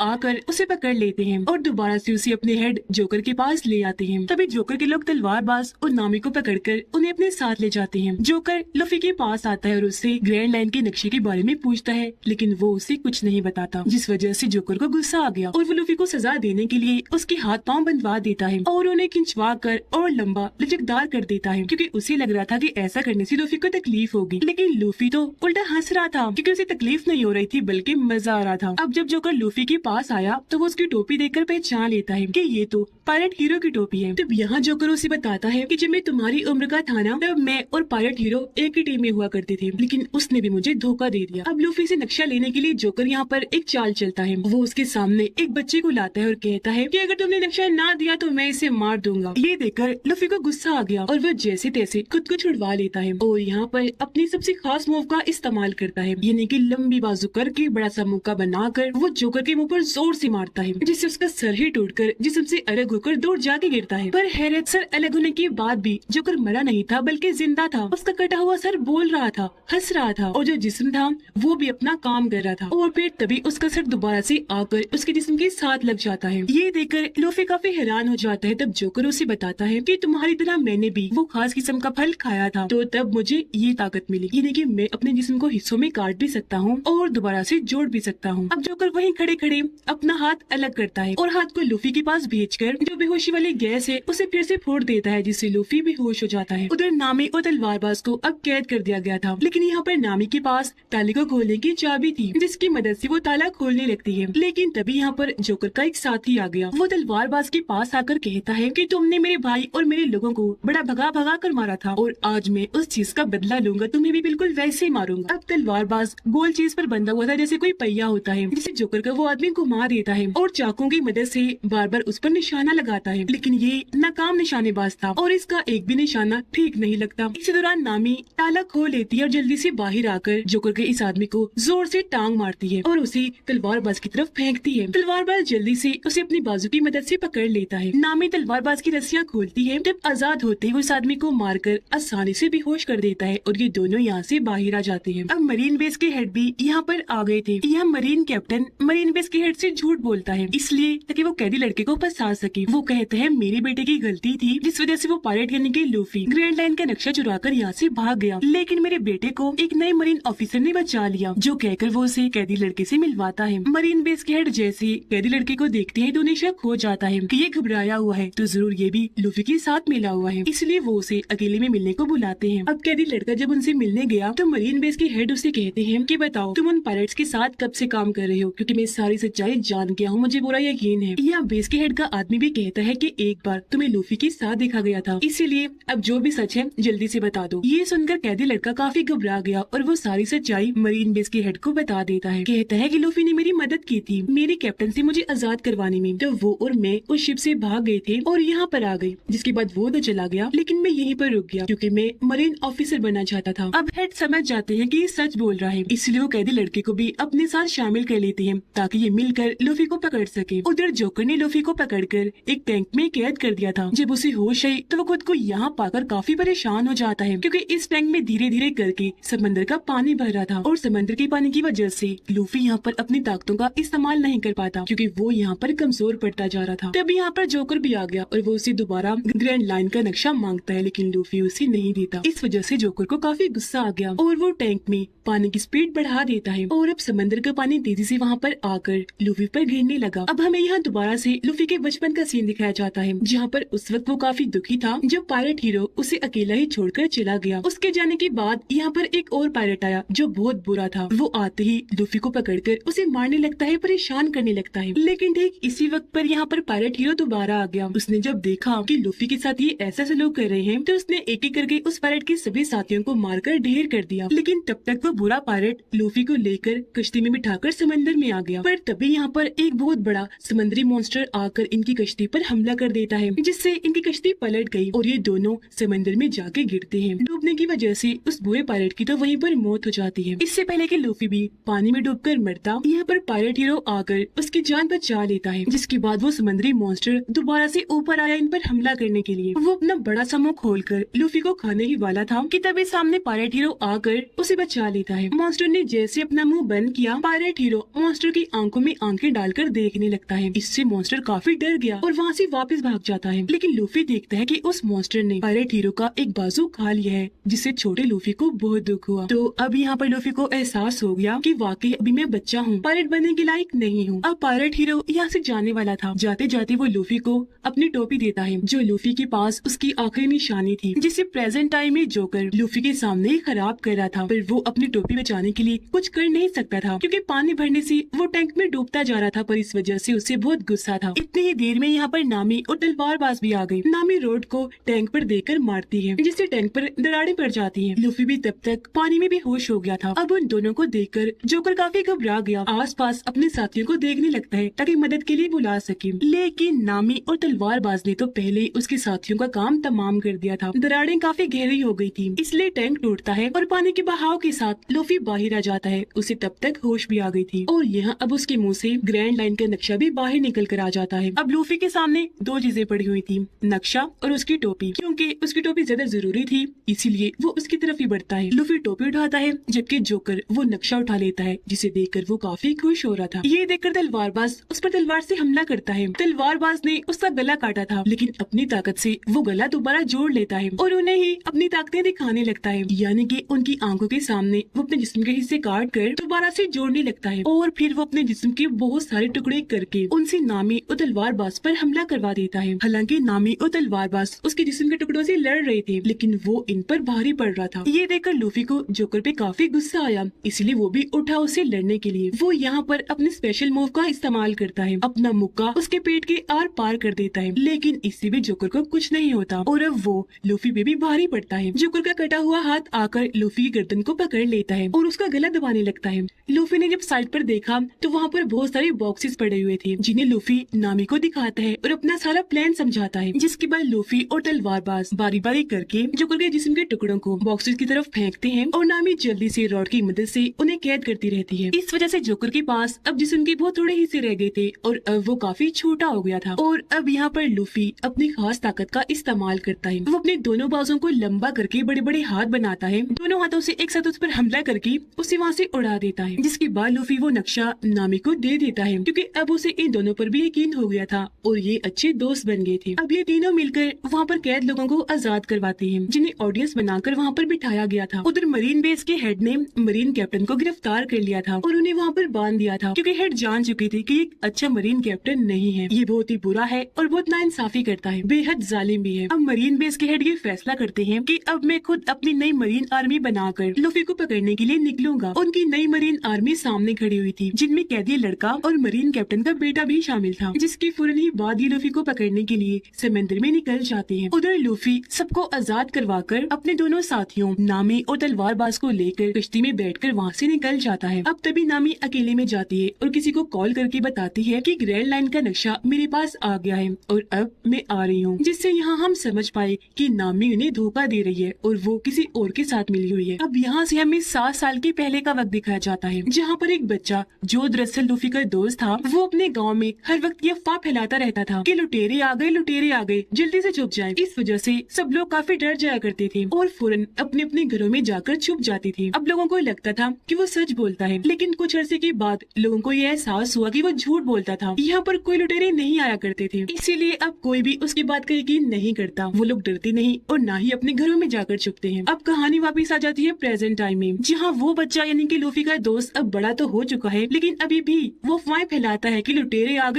[SPEAKER 1] आकर उसे पकड़ लेते हैं और दोबारा से उसे अपने हेड जोकर के पास ले आते हैं। तभी जोकर के लोग तलवारबाज और नामी को पकड़कर उन्हें अपने साथ ले जाते हैं। जोकर लूफी के पास आता है और उससे ग्रैंड लाइन के नक्शे के बारे में पूछता है, लेकिन वो उसे कुछ नहीं बताता, जिस वजह से जोकर को गुस्सा आ गया और वो लूफी को सजा देने के लिए उसके हाथ पांव बंधवा देता है और उन्हें खिंचवा कर और लंबा लचकदार कर देता है, क्योंकि उसे लग रहा था कि ऐसा करने से लूफी को तकलीफ होगी। लेकिन लूफी तो उल्टा हंस रहा था, क्योंकि उसे तकलीफ नहीं हो रही थी बल्कि मजा आ रहा था। अब जब जोकर लूफी के पास आया तो वो उसकी टोपी देखकर पहचान लेता है कि ये तो पायरेट हीरो की टोपी है। तब यहाँ जोकर उसे बताता है कि जब मैं तुम्हारी उम्र का था ना तब मैं और पायरेट हीरो एक ही टीम में हुआ करते थे, लेकिन उसने भी मुझे धोखा दे दिया। अब लूफी से नक्शा लेने के लिए जोकर यहाँ पर एक चाल चलता है। वो उसके सामने एक बच्चे को लाता है और कहता है कि अगर तुमने नक्शा ना दिया तो मैं इसे मार दूंगा। ये देखकर लूफी को गुस्सा आ गया और वो जैसे तैसे खुद को छुड़वा लेता है और यहाँ पर अपनी सबसे खास मूव का इस्तेमाल करता है, यानी कि लंबी बाजू करके बड़ा सा मुक्का बनाकर वो जोकर के मुंह पर जोर से मारता है, जिससे उसका सर ही टूटकर जिस्म से अलग होकर दूर जाके गिरता है। पर हैरत, सर अलग होने के बाद भी जोकर मरा नहीं था बल्कि जिंदा था। उसका कटा हुआ सर बोल रहा था, हंस रहा था और जो जिस्म था वो भी अपना काम कर रहा था। और फिर तभी उसका सर दोबारा से आकर उसके जिस्म के साथ लग जाता है। ये देखकर लूफी काफी हैरान हो जाता है। तब जोकर उसे बताता है कि तुम्हारी तरह मैंने भी वो खास किस्म का फल खाया था, तो तब मुझे ये ताकत मिली, यानी कि मैं अपने जिस्म को हिस्सों में काट भी सकता हूँ और दोबारा से जोड़ भी सकता हूँ। अब जोकर वहीं खड़े खड़े अपना हाथ अलग करता है और हाथ को लूफी के पास भेजकर जो बेहोशी वाली गैस है उसे फिर से फोड़ देता है, जिससे लूफी बेहोश हो जाता है। उधर नामी और तलवारबाज को अब कैद कर दिया गया था, लेकिन यहाँ पर नामी के पास ताले को खोलने की चाबी थी, जिसकी मदद से वो ताला खोलने लगती है। लेकिन तभी यहाँ पर जोकर का एक साथी आ गया। वो तलवारबाज के पास आकर कहता है कि तुमने मेरे भाई और मेरे लोगों को बड़ा भगा भगा कर मारा था और आज मैं उस चीज का बदला लूंगा, तुम्हें भी बिल्कुल वैसे ही मारूंगा। अब तलवारबाज गोल चीज पर बंधा हुआ था जैसे कोई पहिया होता है, जिसे जोकर का वो आदमी घुमा देता है और चाकू की मदद से बार बार उस पर निशाना लगाता है, लेकिन ये नाकाम निशानेबाज था और इसका एक भी निशाना ठीक नहीं लगता। इसी दौरान नामी ताला खोल लेती है और जल्दी से बाहर आकर जोकर के इस आदमी को जोर से टांग मारती है और उसे तलवारबाज की तरफ फेंकती है। तलवारबाज जल्दी से उसे अपनी बाजू की मदद से पकड़ लेता है। नामी तलवारबाज की रस्सियां खोलती है। जब आजाद होते ही उस आदमी को मारकर आसानी से बेहोश कर देता है और ये दोनों यहाँ से बाहर आ जाते हैं। अब मरीन बेस के हेड भी यहाँ पर आ गए थे। यह मरीन कैप्टन मरीन बेस के हेड से झूठ बोलता है, इसलिए ताकि वो कैदी लड़के को फंसा सके। वो कहते हैं मेरे बेटे की गलती थी, जिस वजह से वो पायरेट यानी कि लूफी ग्रैंड लाइन का नक्शा चुराकर यहाँ से भाग गया, लेकिन मेरे बेटे को एक नए मरीन ऑफिसर ने बचा लिया, जो कहकर वो उसे कैदी लड़के से मिलवाता है। मरीन बेस के हेड जैसे कैदी लड़के को देखते हैं तो उन्हें शक हो जाता है कि ये घबराया हुआ है, तो जरूर ये भी लूफी के साथ मिला हुआ है, इसलिए वो उसे अकेले में मिलने को बुलाते हैं। अब कैदी लड़का जब उनसे मिलने गया तो मरीन बेस के हेड उसे कहते हैं कि बताओ तुम उन पायरेट्स के साथ कब से काम कर रहे हो, क्योंकि मैं सारी सच्चाई जान गया हूँ, मुझे पूरा यकीन है। यहाँ बेस के हेड का आदमी भी कहता है कि एक बार तुम्हें लूफी के साथ देखा गया था, इसीलिए अब जो भी सच है जल्दी से बता दो। ये सुनकर कैदी लड़का काफी घबरा गया और वो सारी सच्चाई मरीन बेस के हेड को बता देता है। कहता है कि लूफी ने मेरी मदद की थी मेरी कैप्टन से मुझे आजाद करवाने में, तो वो और मैं उस शिप से भाग गए थे और यहाँ पर आ गए। जिसके बाद वो तो चला गया, लेकिन मैं यहीं पर रुक गया क्योंकि मैं मरीन ऑफिसर बनना चाहता था। अब हेड समझ जाते हैं कि ये सच बोल रहा है, इसलिए वो कैदी लड़के को भी अपने साथ शामिल कर लेते हैं ताकि ये मिलकर लूफी को पकड़ सके। उधर जोकर ने लूफी को पकड़कर एक टैंक में कैद कर दिया था। जब उसे होश आई तो वो खुद को यहाँ पाकर काफी परेशान हो जाता है क्योंकि इस टैंक में धीरे धीरे करके समंदर का पानी भर रहा था और समंदर के पानी की वजह से लूफी यहाँ पर अपनी ताकतों का इस्तेमाल नहीं कर पाता क्योंकि वो यहाँ पर कमजोर पड़ता जा रहा था। तभी यहाँ पर जोकर भी आ गया और वो उसे दोबारा ग्रैंड लाइन का नक्शा मांगता है, लेकिन लूफी उसे नहीं देता। इस वजह से जोकर को काफी गुस्सा आ गया और वो टैंक में पानी की स्पीड बढ़ा देता है और अब समंदर का पानी तेजी से वहाँ पर आकर लूफी पर गिरने लगा। अब हमें यहाँ दोबारा से लूफी के बचपन का सीन दिखाया जाता है जहाँ पर उस वक्त वो काफी दुखी था जब पायलट हीरो उसे अकेला ही छोड़कर चला गया। उसके जाने के बाद यहाँ पर एक और पायलट आया जो बहुत बुरा था। वो आते ही लूफी को पकड़कर उसे मारने लगता है, परेशान करने लगता है। लेकिन ठीक इसी वक्त पर यहाँ पर पायलट हीरो दोबारा आ गया। उसने जब देखा कि लूफी के साथ ये ऐसा सलूक कर रहे हैं तो उसने एक एक करके उस पायलट के सभी साथियों को मारकर ढेर कर दिया। लेकिन तब तक वो बुरा पायलट लूफी को लेकर कश्ती में बिठाकर समंदर में आ गया। पर तभी यहाँ पर एक बहुत बड़ा समुद्री मॉन्स्टर आकर इनकी कश्ती पर हमला कर देता है जिससे इनकी कश्ती पलट गई और ये दोनों समंदर में जाके गिरते हैं। डूबने की वजह से उस बुरे पायलट की तो वहीं पर मौत हो जाती है। इससे पहले कि लूफी भी पानी में डूबकर मरता, यहाँ पर पायलट हीरो आकर उसकी जान बचा लेता है। जिसके बाद वो समुद्री मॉन्स्टर दोबारा से ऊपर आया इन पर हमला करने के लिए। वो अपना बड़ा सा मुंह खोलकर लूफी को खाने ही वाला था कि तभी सामने पायलट हीरो आकर उसे बचा लेता है। मॉन्स्टर ने जैसे अपना मुंह बंद किया, पायलट हीरो मॉन्स्टर की आंखों में आंखें डालकर देखने लगता है। इससे मॉन्स्टर काफी डर गया और वहाँ से वापस भाग जाता है। लेकिन लूफी देखता है कि उस मॉन्स्टर ने पायलट हीरो का एक बाजू खा लिया है जिससे छोटे लूफी को बहुत दुख हुआ। तो अब यहाँ पर लूफी को एहसास हो गया कि वाकई अभी मैं बच्चा हूँ, पायलट बनने के लायक नहीं हूँ। अब पायलट हीरो यहाँ से जाने वाला था। जाते जाते वो लूफी को अपनी टोपी देता है जो लूफी के पास उसकी आखिरी निशानी थी, जिसे प्रेजेंट टाइम में जोकर लूफी के सामने ही खराब कर रहा था। पर वो अपनी टोपी बचाने के लिए कुछ कर नहीं सकता था क्योंकि पानी भरने से वो टैंक में डूबता जा रहा था। पर इस वजह से उसे बहुत गुस्सा था। इतनी ही देर में यहाँ पर नामी और तलवारबाज भी आ गई। नामी रोड को टैंक पर देकर मारती है जिससे टैंक पर दरारें पड़ जाती हैं। लूफी भी तब तक पानी में बेहोश हो गया था। अब उन दोनों को देखकर जोकर काफी घबरा गया, आसपास अपने साथियों को देखने लगता है ताकि मदद के लिए बुला सके। लेकिन नामी और तलवारबाज ने तो पहले ही उसके साथियों का काम तमाम कर दिया था। दरारें काफी गहरी हो गई थी, इसलिए टैंक टूटता है और पानी के बहाव के साथ लूफी बाहर आ जाता है। उसे तब तक होश भी आ गई थी और यहाँ अब उसके मुंह से ग्रैंड लाइन का नक्शा भी बाहर निकल कर आ जाता है। अब लूफी के सामने दो चीजें पड़ी हुई थी, नक्शा और उसकी टोपी। क्योंकि उसकी टोपी ज्यादा जरूरी थी इसीलिए वो उसकी तरफ ही बढ़ता है। लूफी टोपी उठाता है जबकि जोकर वो नक्शा उठा लेता है जिसे देखकर वो काफी खुश हो रहा था। ये देखकर तलवारबाज उस पर तलवार से हमला करता है। तलवारबाज ने उसका गला काटा था लेकिन अपनी ताकत से वो गला दोबारा जोड़ लेता है और उन्हें ही अपनी ताकतें दिखाने लगता है। यानी कि उनकी आंखों के सामने वो अपने जिस्म के हिस्से काट कर दोबारा से जोड़ने लगता है और फिर वो अपने जिस्म के बहुत सारे टुकड़े करके उनसे नामी और तलवारबाज पर हमला करवा देता है। हालांकि नामी और तलवारबाज उसके जिस्म के टुकड़ों से लड़ रहे थे लेकिन वो इन पर भारी पड़ रहा था। ये देखकर लूफी को जोकर पे काफी गुस्सा आया, इसलिए वो भी उठा उसे लड़ने के लिए। वो यहाँ पर अपने स्पेशल मूव का इस्तेमाल करता है, अपना मुक्का उसके पेट के आर पार कर देता है। लेकिन इससे भी जोकर को कुछ नहीं होता और अब वो लूफी पे भी भारी पड़ता है। जोकर का कटा हुआ हाथ आकर लूफी की गर्दन को पकड़ लेता है और उसका गला दबाने लगता है। लूफी ने जब साइड पर देखा तो वहाँ पर बहुत सारे बॉक्सेस पड़े हुए थे जिन्हें लूफी नामी को दिखाता है और अपना सारा प्लान समझाता है। जिसके बाद लूफी और तलवारबाज बारी बारी करके जोकर के जिस्म के टुकड़ों को बॉक्सेस की तरफ फेंकते हैं और नामी जल्दी से रॉड की मदद से उन्हें कैद करती रहती है। इस वजह से जोकर के पास अब जिस्म के बहुत थोड़े हिस्से रह गए थे और अब वो काफी छोटा हो गया था। और अब यहाँ पर लूफी अपनी खास ताकत का इस्तेमाल करता है। वो अपने दोनों बाजों को लंबा करके बड़े बड़े हाथ बनाता है, दोनों हाथों से एक साथ उस पर हमला करके उसे वहाँ से उड़ा देता है। जिसके बाद लूफी वो नक्शा नामी को दे देता है क्योंकि अब उसे इन दोनों पर भी यकीन हो गया था और ये अच्छे दोस्त बन गए थे। अब ये तीनों मिलकर वहाँ पर कैद लोगों को आजाद करवाते हैं जिन्हें ऑडियंस बनाकर वहाँ पर बिठाया गया था। उधर मरीन बेस के हेड ने मरीन कैप्टन को गिरफ्तार कर लिया था और उन्हें वहाँ पर बांध दिया था क्योंकि हेड जान चुकी थी कि एक अच्छा मरीन कैप्टन नहीं है, ये बहुत ही बुरा है और बहुत नाइंसाफी करता है, बेहद जालिम भी है। अब मरीन बेस के हेड ये फैसला करते हैं कि अब मैं खुद अपनी नई मरीन आर्मी बनाकर लूफी को पकड़ने के लिए निकलूंगा। उनकी नई मरीन आर्मी सामने खड़ी हुई थी जिनमें कैदी लड़का और मरीन कैप्टन का बेटा भी शामिल था जिसकी फौरन ही बाद ये लूफी को पकड़ने के लिए समंदर में निकल जाते हैं। उधर लूफी सबको आजाद करवाकर अपने दोनों साथियों नामी और तलवारबाज को लेकर कश्ती में बैठकर वहाँ से निकल जाता है। अब तभी नामी अकेले में जाती है और किसी को कॉल करके बताती है कि ग्रैंड लाइन का नक्शा मेरे पास आ गया है और अब मैं आ रही हूँ, जिससे यहाँ हम समझ पाए कि नामी उन्हें धोखा दे रही है और वो किसी और के साथ मिली हुई है। अब यहाँ से हमें 7 साल के पहले का वक्त दिखाया जाता है, जहाँ पर एक बच्चा जो दरअसल लूफी का दोस्त था, वो अपने गाँव में हर वक्त ये अफवाह फैलाता रहता था कि लुटेरे आ गए, जल्दी से छुप जाएं। इस वजह से सब लोग काफी डर जाया करते थे और फौरन अपने अपने घरों में जाकर छुप जाते थे। अब लोगों को लगता था कि वो सच बोलता है, लेकिन कुछ अरसे के बाद लोगों को ये एहसास हुआ कि वो झूठ बोलता था। यहाँ पर कोई लुटेरे नहीं आया करते थे, इसीलिए अब कोई भी उसकी बात का यकीन नहीं करता। वो लोग डरते नहीं और ना ही अपने घरों में जाकर छुपते हैं। अब कहानी वापस आ जाती है प्रेजेंट टाइम में, जहाँ वो बच्चा यानी कि लूफी का दोस्त अब बड़ा तो हो चुका है, लेकिन अभी भी वो अफवाहें फैलाता है कि लुटेरे आ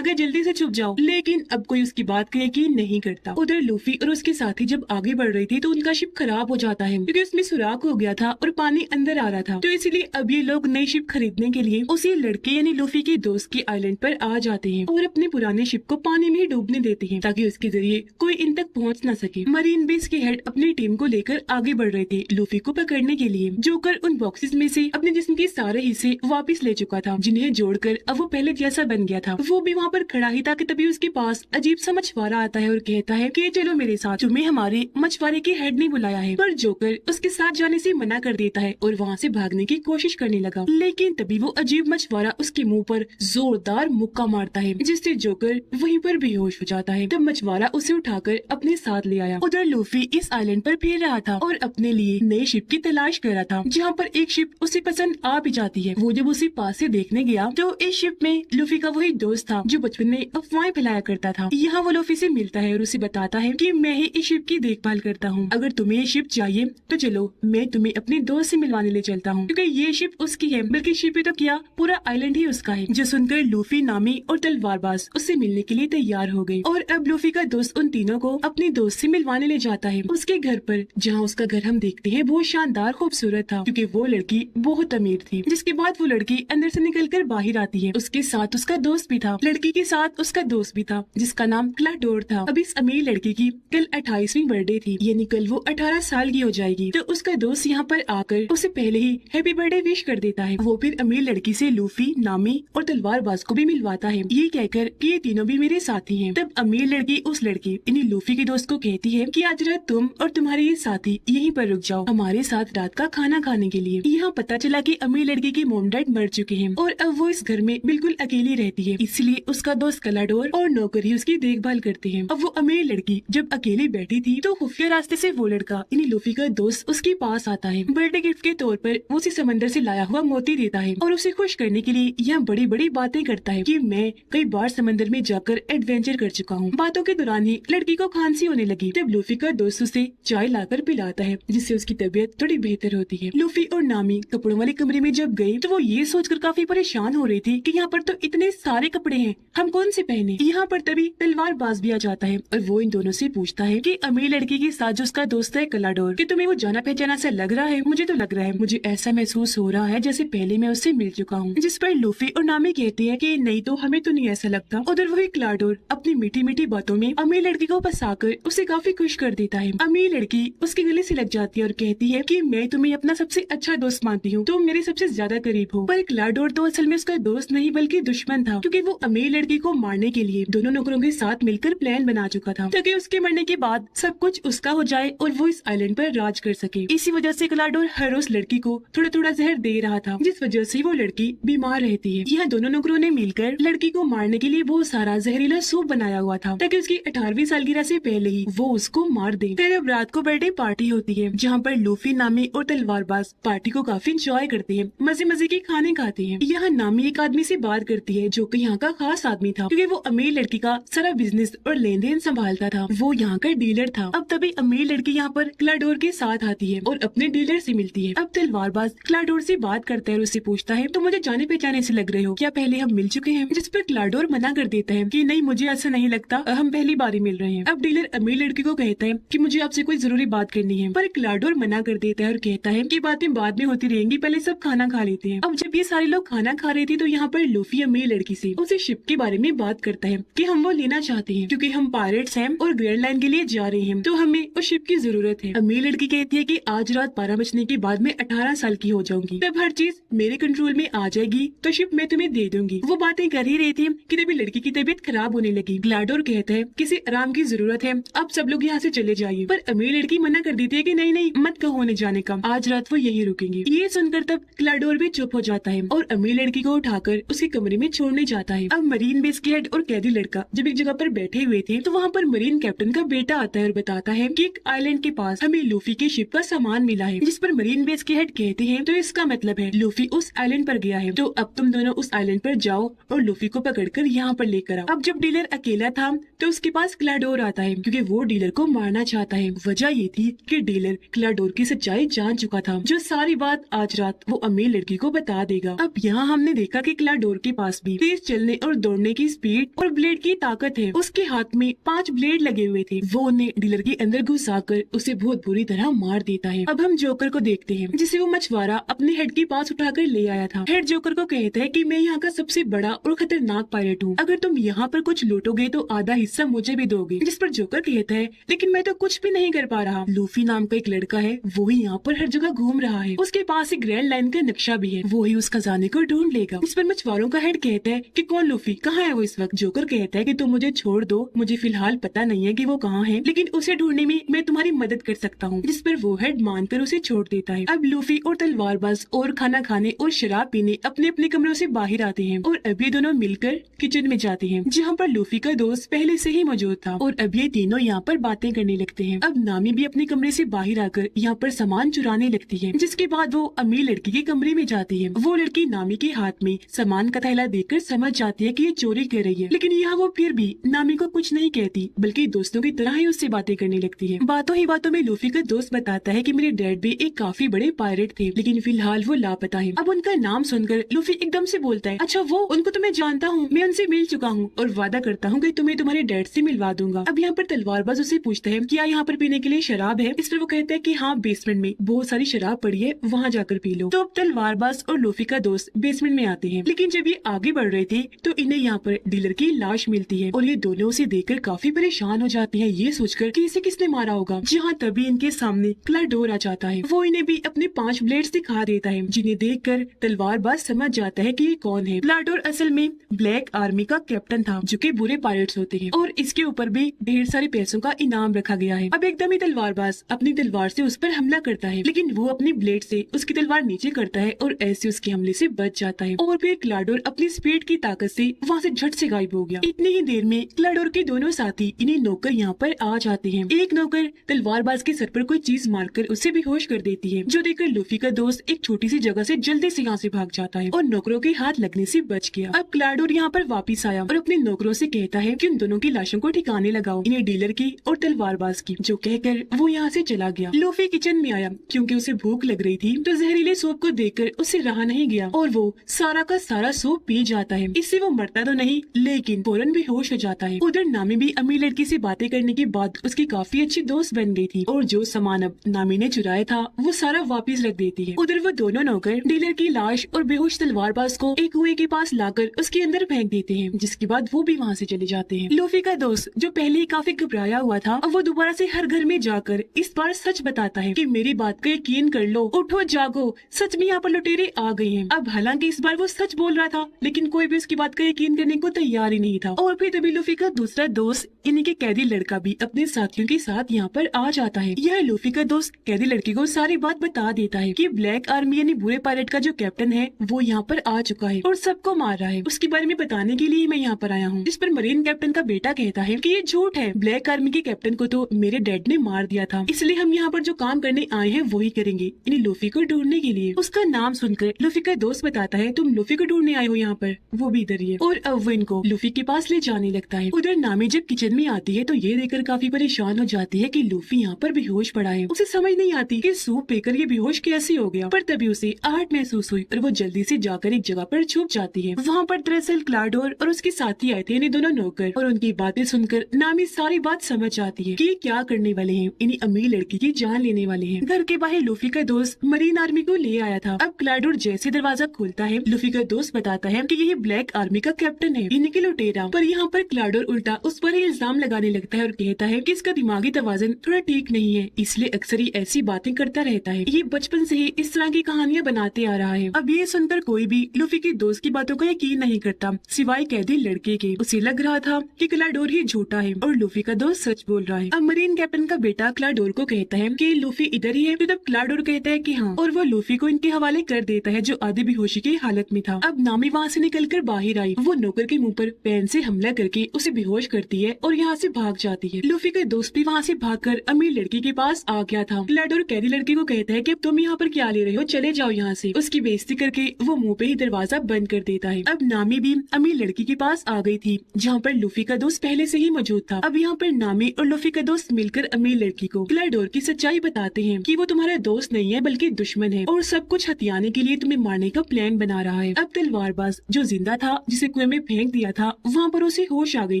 [SPEAKER 1] गए, जल्दी से छुप जाओ। लेकिन अब कोई उसकी बात का यकीन नहीं करता। उधर लूफी और उसके साथी जब आगे बढ़ रही थी तो उनका शिप खराब हो जाता है, क्योंकि उसमें सुराख हो गया था और पानी अंदर आ रहा था। तो इसलिए अब ये लोग नई शिप खरीदने के लिए उसी लड़के यानी लूफी के दोस्त के आइलैंड पर आ जाते हैं और अपने पुराने शिप को पानी में डूबने देते हैं, ताकि उसके जरिए कोई इन तक पहुँच न सके। मरीन बेस के हेड अपनी टीम को लेकर आगे बढ़ रहे थे लूफी को पकड़ने के लिए। जोकर उन बॉक्सेस में से अपने जिस्म के सारे हिस्से वापस ले चुका था, जिन्हें जोड़कर अब वो पहले जैसा बन गया था। वो भी वहाँ पर खड़ा ही था कि तभी उसके पास अजीब सा मछुआरा आता है और कहता है कि चलो मेरे साथ, तुम्हें हमारे मछुआरे के हेड ने बुलाया है। पर जोकर उसके साथ जाने से मना कर देता है और वहाँ से भागने की कोशिश करने लगा, लेकिन तभी वो अजीब मछुआरा उसके मुंह पर जोरदार मुक्का मारता है, जिससे जोकर वहीं पर बेहोश हो जाता है। तब मछुआरा उसे उठाकर अपने साथ ले आया। उधर लूफी इस आइलैंड पर फिर रहा था और अपने लिए नई शिप की तलाश कर रहा था, जहाँ पर एक शिप उसे पसंद आ भी जाती है। वो जब उसे पास से देखने गया तो इस शिप में लूफी का वही दोस्त था जो बचपन में अफवाहें फैलाया करता था। यहाँ वो लूफी से मिलता है और उसे बताता है कि मैं ही इस शिप की देखभाल करता हूँ, अगर तुम्हें ये शिप चाहिए तो चलो मैं तुम्हें अपने दोस्त से मिलवाने ले चलता हूँ, क्योंकि ये शिप उसकी है, बल्कि शिप ही तो क्या पूरा आइलैंड ही उसका है। जो सुनकर लूफी, नामी और तलवारबाज उससे मिलने के लिए तैयार हो गए और अब लूफी का दोस्त उन तीनों को अपने दोस्त से मिलवाने ले जाता है उसके घर पर, जहाँ उसका घर हम देखते हैं बहुत शानदार खूबसूरत था, क्योंकि वो लड़की बहुत अमीर थी। जिसके बाद वो लड़की अंदर से निकलकर बाहर आती है, उसके साथ उसका दोस्त भी था। लड़की के साथ उसका दोस्त भी था जिसका नाम क्लाडोर था। अब इस अमीर लड़की की कल 28वीं बर्थडे थी, यानी कल वो 18 साल की हो जाएगी। तो उसका दोस्त यहाँ पर आकर उसे पहले ही हैप्पी बर्थडे विश कर देता है। वो फिर अमीर लड़की से लूफी, नामी और तलवारबाज को भी मिलवाता है, ये कहकर कि ये तीनों भी मेरे साथी हैं। तब अमीर लड़की उस लड़की यानी लूफी के दोस्त को कहती है कि आज रात तुम और तुम्हारे ये साथी यहीं पर रुक जाओ हमारे साथ रात का खाना खाने के लिए। यहाँ पता चला कि अमीर लड़की की मॉम डैड मर चुके हैं और अब वो इस घर में बिल्कुल अकेली रहती है, इसलिए उसका दोस्त क्लाडोर और नौकर ही उसकी देखभाल करते हैं। अब वो अमीर लड़की जब अकेली बैठी थी तो खुफिया रास्ते से वो लड़का यानी लूफी का दोस्त उसके पास आता है। बर्थडे गिफ्ट के तौर पर वो उसे समंदर से लाया हुआ मोती देता है और उसे खुश करने के लिए यह बड़ी बड़ी बातें करता है कि मैं कई बार समंदर में जाकर एडवेंचर कर चुका हूँ। बातों के दौरान ही लड़की को खांसी होने लगी। तब लूफी का दोस्त उसे चाय लाकर पिलाता है, जिससे उसकी तबीयत थोड़ी बेहतर होती है। लूफी और नामी कपड़ों वाले कमरे में जब गए तो वो ये सोचकर काफी परेशान हो रही थी कि यहाँ पर तो इतने सारे कपड़े हैं, हम कौन से पहने। यहाँ पर तभी तलवारबाज भी आ जाता है और वो इन दोनों से पूछता है कि अमीर लड़की के साथ जो उसका दोस्त है क्लाडोर, कि तुम्हें वो जाना पहचाना सा लग रहा है। मुझे तो लग रहा है, मुझे ऐसा महसूस हो रहा है जैसे पहले मैं उससे मिल चुका हूँ। जिस पर लूफी और नामी कहती है कि नहीं तो हमें तो नहीं ऐसा लगता। उधर वही क्लाडोर अपनी मीठी मीठी बातों में अमीर लड़की को फंसाकर उसे काफी खुश कर देता है। अमीर लड़की उसके गले से लग जाती है और कहती है कि मैं तुम्हें अपना सबसे अच्छा दोस्त मानती हूँ, तुम मेरे सबसे ज्यादा करीब हो। पर क्लाडोर तो असल में उसका दोस्त नहीं बल्कि दुश्मन था, क्योंकि वो अमीर लड़की को मारने के लिए दोनों नौकरों के साथ मिलकर प्लान बना चुका था, ताकि उसके मरने के बाद सब कुछ उसका हो जाए और वो इस आइलैंड पर राज कर सके। इसी वजह से क्लाडोर हर रोज लड़की को थोड़ा थोड़ा जहर दे रहा था, जिस वजह से वो लड़की बीमार रहती है। यह दोनों नौकरों ने मिलकर लड़की को मारने के लिए बहुत सारा जहरीला सूप बनाया हुआ था, ताकि उसकी 18वीं सालगिरह से पहले ही वो उसको मार दे। फिर अब रात को बर्थडे पार्टी होती है, जहाँ पर लूफी, नामी और तलवारबाज पार्टी को काफी इंजॉय करते हैं, मजे मजे के खाने खाते हैं। यहाँ नामी एक आदमी से बात करती है जो कि यहाँ का खास आदमी था, क्योंकि वो अमीर लड़की का सारा बिजनेस और लेन देन संभालता था। वो यहाँ का डीलर था। अब तभी अमीर लड़की यहाँ पर क्लाडोर के साथ आती है और अपने डीलर से मिलती है। अब तलवारबाज क्लाडोर से बात करता है और उससे पूछता है तो मुझे जाने पहचाने से लग रहे हो, क्या पहले हम मिल चुके हैं। जिस पर क्लाडोर मना कर देता है कि नहीं, मुझे ऐसा नहीं लगता, हम पहली बार ही मिल रहे हैं। अब डीलर अमीर लड़की को कहता है कि मुझे आपसे कोई जरूरी बात करनी है, पर क्लाडोर मना कर देता है और कहता है कि बातें बाद में होती रहेंगी, पहले सब खाना खा लेते हैं। अब जब ये सारे लोग खाना खा रहे थे तो यहाँ पर लूफी अमीर लड़की से उसे शिप के बारे में बात बात करता है कि हम वो लेना चाहते हैं क्योंकि हम पायरेट्स हैं और ग्रैंड लाइन के लिए जा रहे हैं, तो हमें उस शिप की जरूरत है। अमीर लड़की कहती है कि आज रात 12 बजने के बाद मैं 18 साल की हो जाऊंगी, तब हर चीज मेरे कंट्रोल में आ जाएगी, तो शिप मैं तुम्हें दे दूंगी। वो बातें कर ही रही थी कि तभी लड़की की तबीयत खराब होने लगी। ग्लाडोर कहता है किसी आराम की जरूरत है, अब सब लोग यहाँ से चले जाइए, पर अमीर लड़की मना कर देती है कि नहीं नहीं मत कहो होने जाने का, आज रात वो यही रुकेंगे। ये सुनकर तब ग्लाडोर भी चुप हो जाता है और अमीर लड़की को उठाकर उसके कमरे में छोड़ने जाता है। अब मरीन बेस के हेड और कैदी लड़का जब एक जगह पर बैठे हुए थे तो वहाँ पर मरीन कैप्टन का बेटा आता है और बताता है कि एक आइलैंड के पास हमें लूफी की शिप का सामान मिला है, जिस पर मरीन बेस के हेड कहते हैं तो इसका मतलब है लूफी उस आइलैंड पर गया है, तो अब तुम दोनों उस आइलैंड पर जाओ और लूफी को पकड़कर यहाँ पर लेकर आओ। अब जब डीलर अकेला था तो उसके पास क्लाडोर आता है क्योंकि वो डीलर को मारना चाहता है। वजह ये थी कि डीलर क्लाडोर की सच्चाई जान चुका था, जो सारी बात आज रात वो अमीर लड़की को बता देगा। अब यहाँ हमने देखा कि क्लाडोर के पास भी तेज चलने और दौड़ने की स्पीड और ब्लेड की ताकत है। उसके हाथ में 5 ब्लेड लगे हुए थे, वो उन्हें डीलर के अंदर घुसाकर उसे बहुत बुरी तरह मार देता है। अब हम जोकर को देखते हैं जिसे वो मछुआरा अपने हेड के पास उठाकर ले आया था। हेड जोकर को कहता है कि मैं यहाँ का सबसे बड़ा और खतरनाक पायलट हूँ, अगर तुम यहाँ पर कुछ लूटोगे तो आधा हिस्सा मुझे भी दोगे, जिस पर जोकर कहता है लेकिन मैं तो कुछ भी नहीं कर पा रहा। लूफी नाम का एक लड़का है, वो ही यहाँ पर हर जगह घूम रहा है, उसके पास एक ग्रैंड लाइन का नक्शा भी है, वो ही उस खजाने को ढूंढ लेगा। इस पर मछुआरों का हेड कहता है कि कौन लूफी, कहाँ है वो इस वक्त। जोकर कहता है कि तुम मुझे छोड़ दो, मुझे फिलहाल पता नहीं है कि वो कहाँ है, लेकिन उसे ढूंढने में मैं तुम्हारी मदद कर सकता हूँ, जिस पर वो हेड मानकर उसे छोड़ देता है। अब लूफी और तलवारबाज और खाना खाने और शराब पीने अपने अपने कमरों से बाहर आते हैं और अब ये दोनों मिलकर किचन में जाते हैं, जहाँ पर लूफी का दोस्त पहले से ही मौजूद था और अब ये तीनों यहाँ पर बातें करने लगते हैं। अब नामी भी अपने कमरे से बाहर आकर यहाँ पर सामान चुराने लगती है, जिसके बाद वो अमीर लड़की के कमरे में जाती है। वो लड़की नामी के हाथ में सामान का थैला देखकर समझ जाती है कि ये चोरी कर रही है, लेकिन यहाँ वो फिर भी नामी को कुछ नहीं कहती, बल्कि दोस्तों की तरह ही उससे बातें करने लगती है। बातों ही बातों में लूफी का दोस्त बताता है कि मेरे डैड भी एक काफी बड़े पायरेट थे, लेकिन फिलहाल वो लापता है। अब उनका नाम सुनकर लूफी एकदम से बोलता है, अच्छा वो, उनको तो मैं जानता हूँ, मैं उनसे मिल चुका हूँ और वादा करता हूँ कि तुम्हें तुम्हारे डैड से मिलवा दूंगा। अब यहाँ पर तलवारबाज उसे पूछता है क्या यहाँ पर पीने के लिए शराब है। इस पर वो कहता है कि हाँ, बेसमेंट में बहुत सारी शराब पड़ी है, वहाँ जाकर पी लो। तो अब तलवारबाज और लूफी का दोस्त बेसमेंट में आते हैं, लेकिन जब ये आगे बढ़ रहे थे तो इन्हें यहाँ पर डीलर की लाश मिलती है और ये दोनों उसे देखकर काफी परेशान हो जाते हैं, ये सोचकर कि इसे किसने मारा होगा। जहाँ तभी इनके सामने क्लाडोर आ जाता है, वो इन्हें भी अपने 5 ब्लेड्स दिखा देता है, जिन्हें देखकर तलवारबाज समझ जाता है कि ये कौन है। क्लाडोर असल में ब्लैक आर्मी का कैप्टन था, जो कि बुरे पायरेट्स होते हैं, और इसके ऊपर भी ढेर सारे पैसों का इनाम रखा गया है। अब एकदम ही तलवारबाज अपनी तलवार से उस पर हमला करता है, लेकिन वो अपनी ब्लेड से उसकी तलवार नीचे करता है और ऐसे उसके हमले से बच जाता है। और फिर क्लाडोर अपनी स्पीड की ताकत से वहाँ से झट से गायब हो गया। इतनी ही देर में क्लाडोर के दोनों साथी इन्हें नौकर यहाँ पर आ जाते हैं। एक नौकर तलवारबाज के सर पर कोई चीज मारकर उसे बेहोश कर देती है, जो देखकर लूफी का दोस्त एक छोटी सी जगह से जल्दी से यहाँ से भाग जाता है और नौकरों के हाथ लगने से बच गया। अब क्लाडोर यहाँ पर वापिस आया और अपने नौकरों से कहता है कि उन दोनों की लाशों को ठिकाने लगाओ, इन्हें डीलर की और तलवारबाज की, जो कहकर वो यहाँ से चला गया। लूफी किचन में आया क्योंकि उसे भूख लग रही थी, तो जहरीले सूप को देखकर उससे रहा नहीं गया और वो सारा का सारा सूप पी जाता है। इससे वो मरता तो नहीं, लेकिन फौरन बेहोश हो जाता है। उधर नामी भी अमीर लड़की से बातें करने के बाद उसकी काफी अच्छी दोस्त बन गई थी और जो सामान अब नामी ने चुराया था वो सारा वापस रख देती है। उधर वो दोनों नौकर डीलर की लाश और बेहोश तलवारबाज को एक कुएं के पास लाकर उसके अंदर फेंक देते हैं, जिसके बाद वो भी वहाँ से चले जाते हैं। लूफी का दोस्त जो पहले ही काफी घबराया हुआ था, अब वो दोबारा से हर घर में जाकर इस बार सच बताता है कि मेरी बात का यकीन कर लो, उठो जागो, सच में यहाँ पर लुटेरे आ गए हैं। अब हालांकि इस बार वो सच बोल रहा था, लेकिन कोई भी उसकी बात का यकीन करने को तैयार ही नहीं था। और फिर तभी लूफी का दूसरा दोस्त इन्हीं के कैदी लड़का भी अपने साथियों के साथ यहाँ पर आ जाता है। यह लूफी का दोस्त कैदी लड़की को सारी बात बता देता है कि ब्लैक आर्मी यानी बुरे पायलट का जो कैप्टन है वो यहाँ पर आ चुका है और सबको मार रहा है, उसके बारे में बताने के लिए मैं यहाँ पर आया हूँ। इस पर मरीन कैप्टन का बेटा कहता है कि ये झूठ है, ब्लैक आर्मी के कैप्टन को तो मेरे डैड ने मार दिया था, इसलिए हम यहाँ पर जो काम करने आए हैं वही करेंगे, यानी लूफी को ढूंढने के लिए। उसका नाम सुनकर लूफी का दोस्त बताता है तुम लूफी को ढूंढने आए हो यहाँ पर, वो भी इधर ही है, और अब वो इनको लूफी के पास ले जाने लगता है। उधर नामी जब किचन किचन में आती है तो ये देखकर काफी परेशान हो जाती है कि लूफी यहाँ पर बेहोश पड़ा है। उसे समझ नहीं आती कि सूप पीकर ये बेहोश कैसे हो गया, पर तभी उसे आहट महसूस हुई और वो जल्दी से जाकर एक जगह पर छुप जाती है। वहाँ पर दरअसल क्लाडोर और उसके साथी आए थे, इन्हें दोनों नौकर, और उनकी बातें सुनकर नामी सारी बात समझ जाती है कि ये क्या करने वाले हैं, इन्हीं अमीर लड़की की जान लेने वाले हैं। घर के बाहर लूफी का दोस्त मरीन आर्मी को ले आया था। अब क्लाडोर जैसे दरवाजा खोलता है, लूफी का दोस्त बताता है कि यही ब्लैक आर्मी का कैप्टन है, इन्हीं के लुटेरा। पर यहाँ पर क्लाडोर उल्टा उस पर ही इल्जाम लगाने लगता है और कहता है कि इसका दिमागी तवाज़ुन थोड़ा ठीक नहीं है, इसलिए अक्सर ही ऐसी बातें करता रहता है। ये बचपन से ही इस तरह की कहानियां बनाते आ रहा है। अब ये सुनकर कोई भी लूफी के दोस्त की बातों का यकीन नहीं करता, सिवाय कैदी लड़के के। उसे लग रहा था कि क्लाडोर ही झूठा है और लूफी का दोस्त सच बोल रहा है। अब मरीन कैप्टन का बेटा क्लाडोर को कहता है कि लूफी इधर ही है, तो तब क्लाडोर कहता है कि हाँ, और वो लूफी को इनके हवाले कर देता है जो आधी बेहोशी की हालत में था। अब नामी वहाँ से निकलकर बाहर आई, वो नौकर के मुंह पर पेन से हमला करके उसे बेहोश करती है और यहाँ से भाग जाती है। लूफी का दोस्त भी वहाँ से भागकर अमीर लड़की के पास आ गया था। क्लाडोर कैदी लड़की को कहता है कि अब तुम यहाँ पर क्या ले रहे हो, चले जाओ यहाँ से। उसकी बेइज्जती करके वो मुंह पे ही दरवाजा बंद कर देता है। अब नामी भी अमीर लड़की के पास आ गई थी जहाँ पर लूफी का दोस्त पहले से ही मौजूद था। अब यहाँ पर नामी और लूफी का दोस्त मिलकर अमीर लड़की को क्लाडोर की सच्चाई बताते हैं कि वो तुम्हारा दोस्त नहीं है बल्कि दुश्मन है और सब कुछ हथियाने के लिए तुम्हें मारने का प्लान बना रहा है। अब तलवारबाज जो जिंदा था, जिसे कुएं में फेंक दिया था, वहाँ पर उसे होश आ गई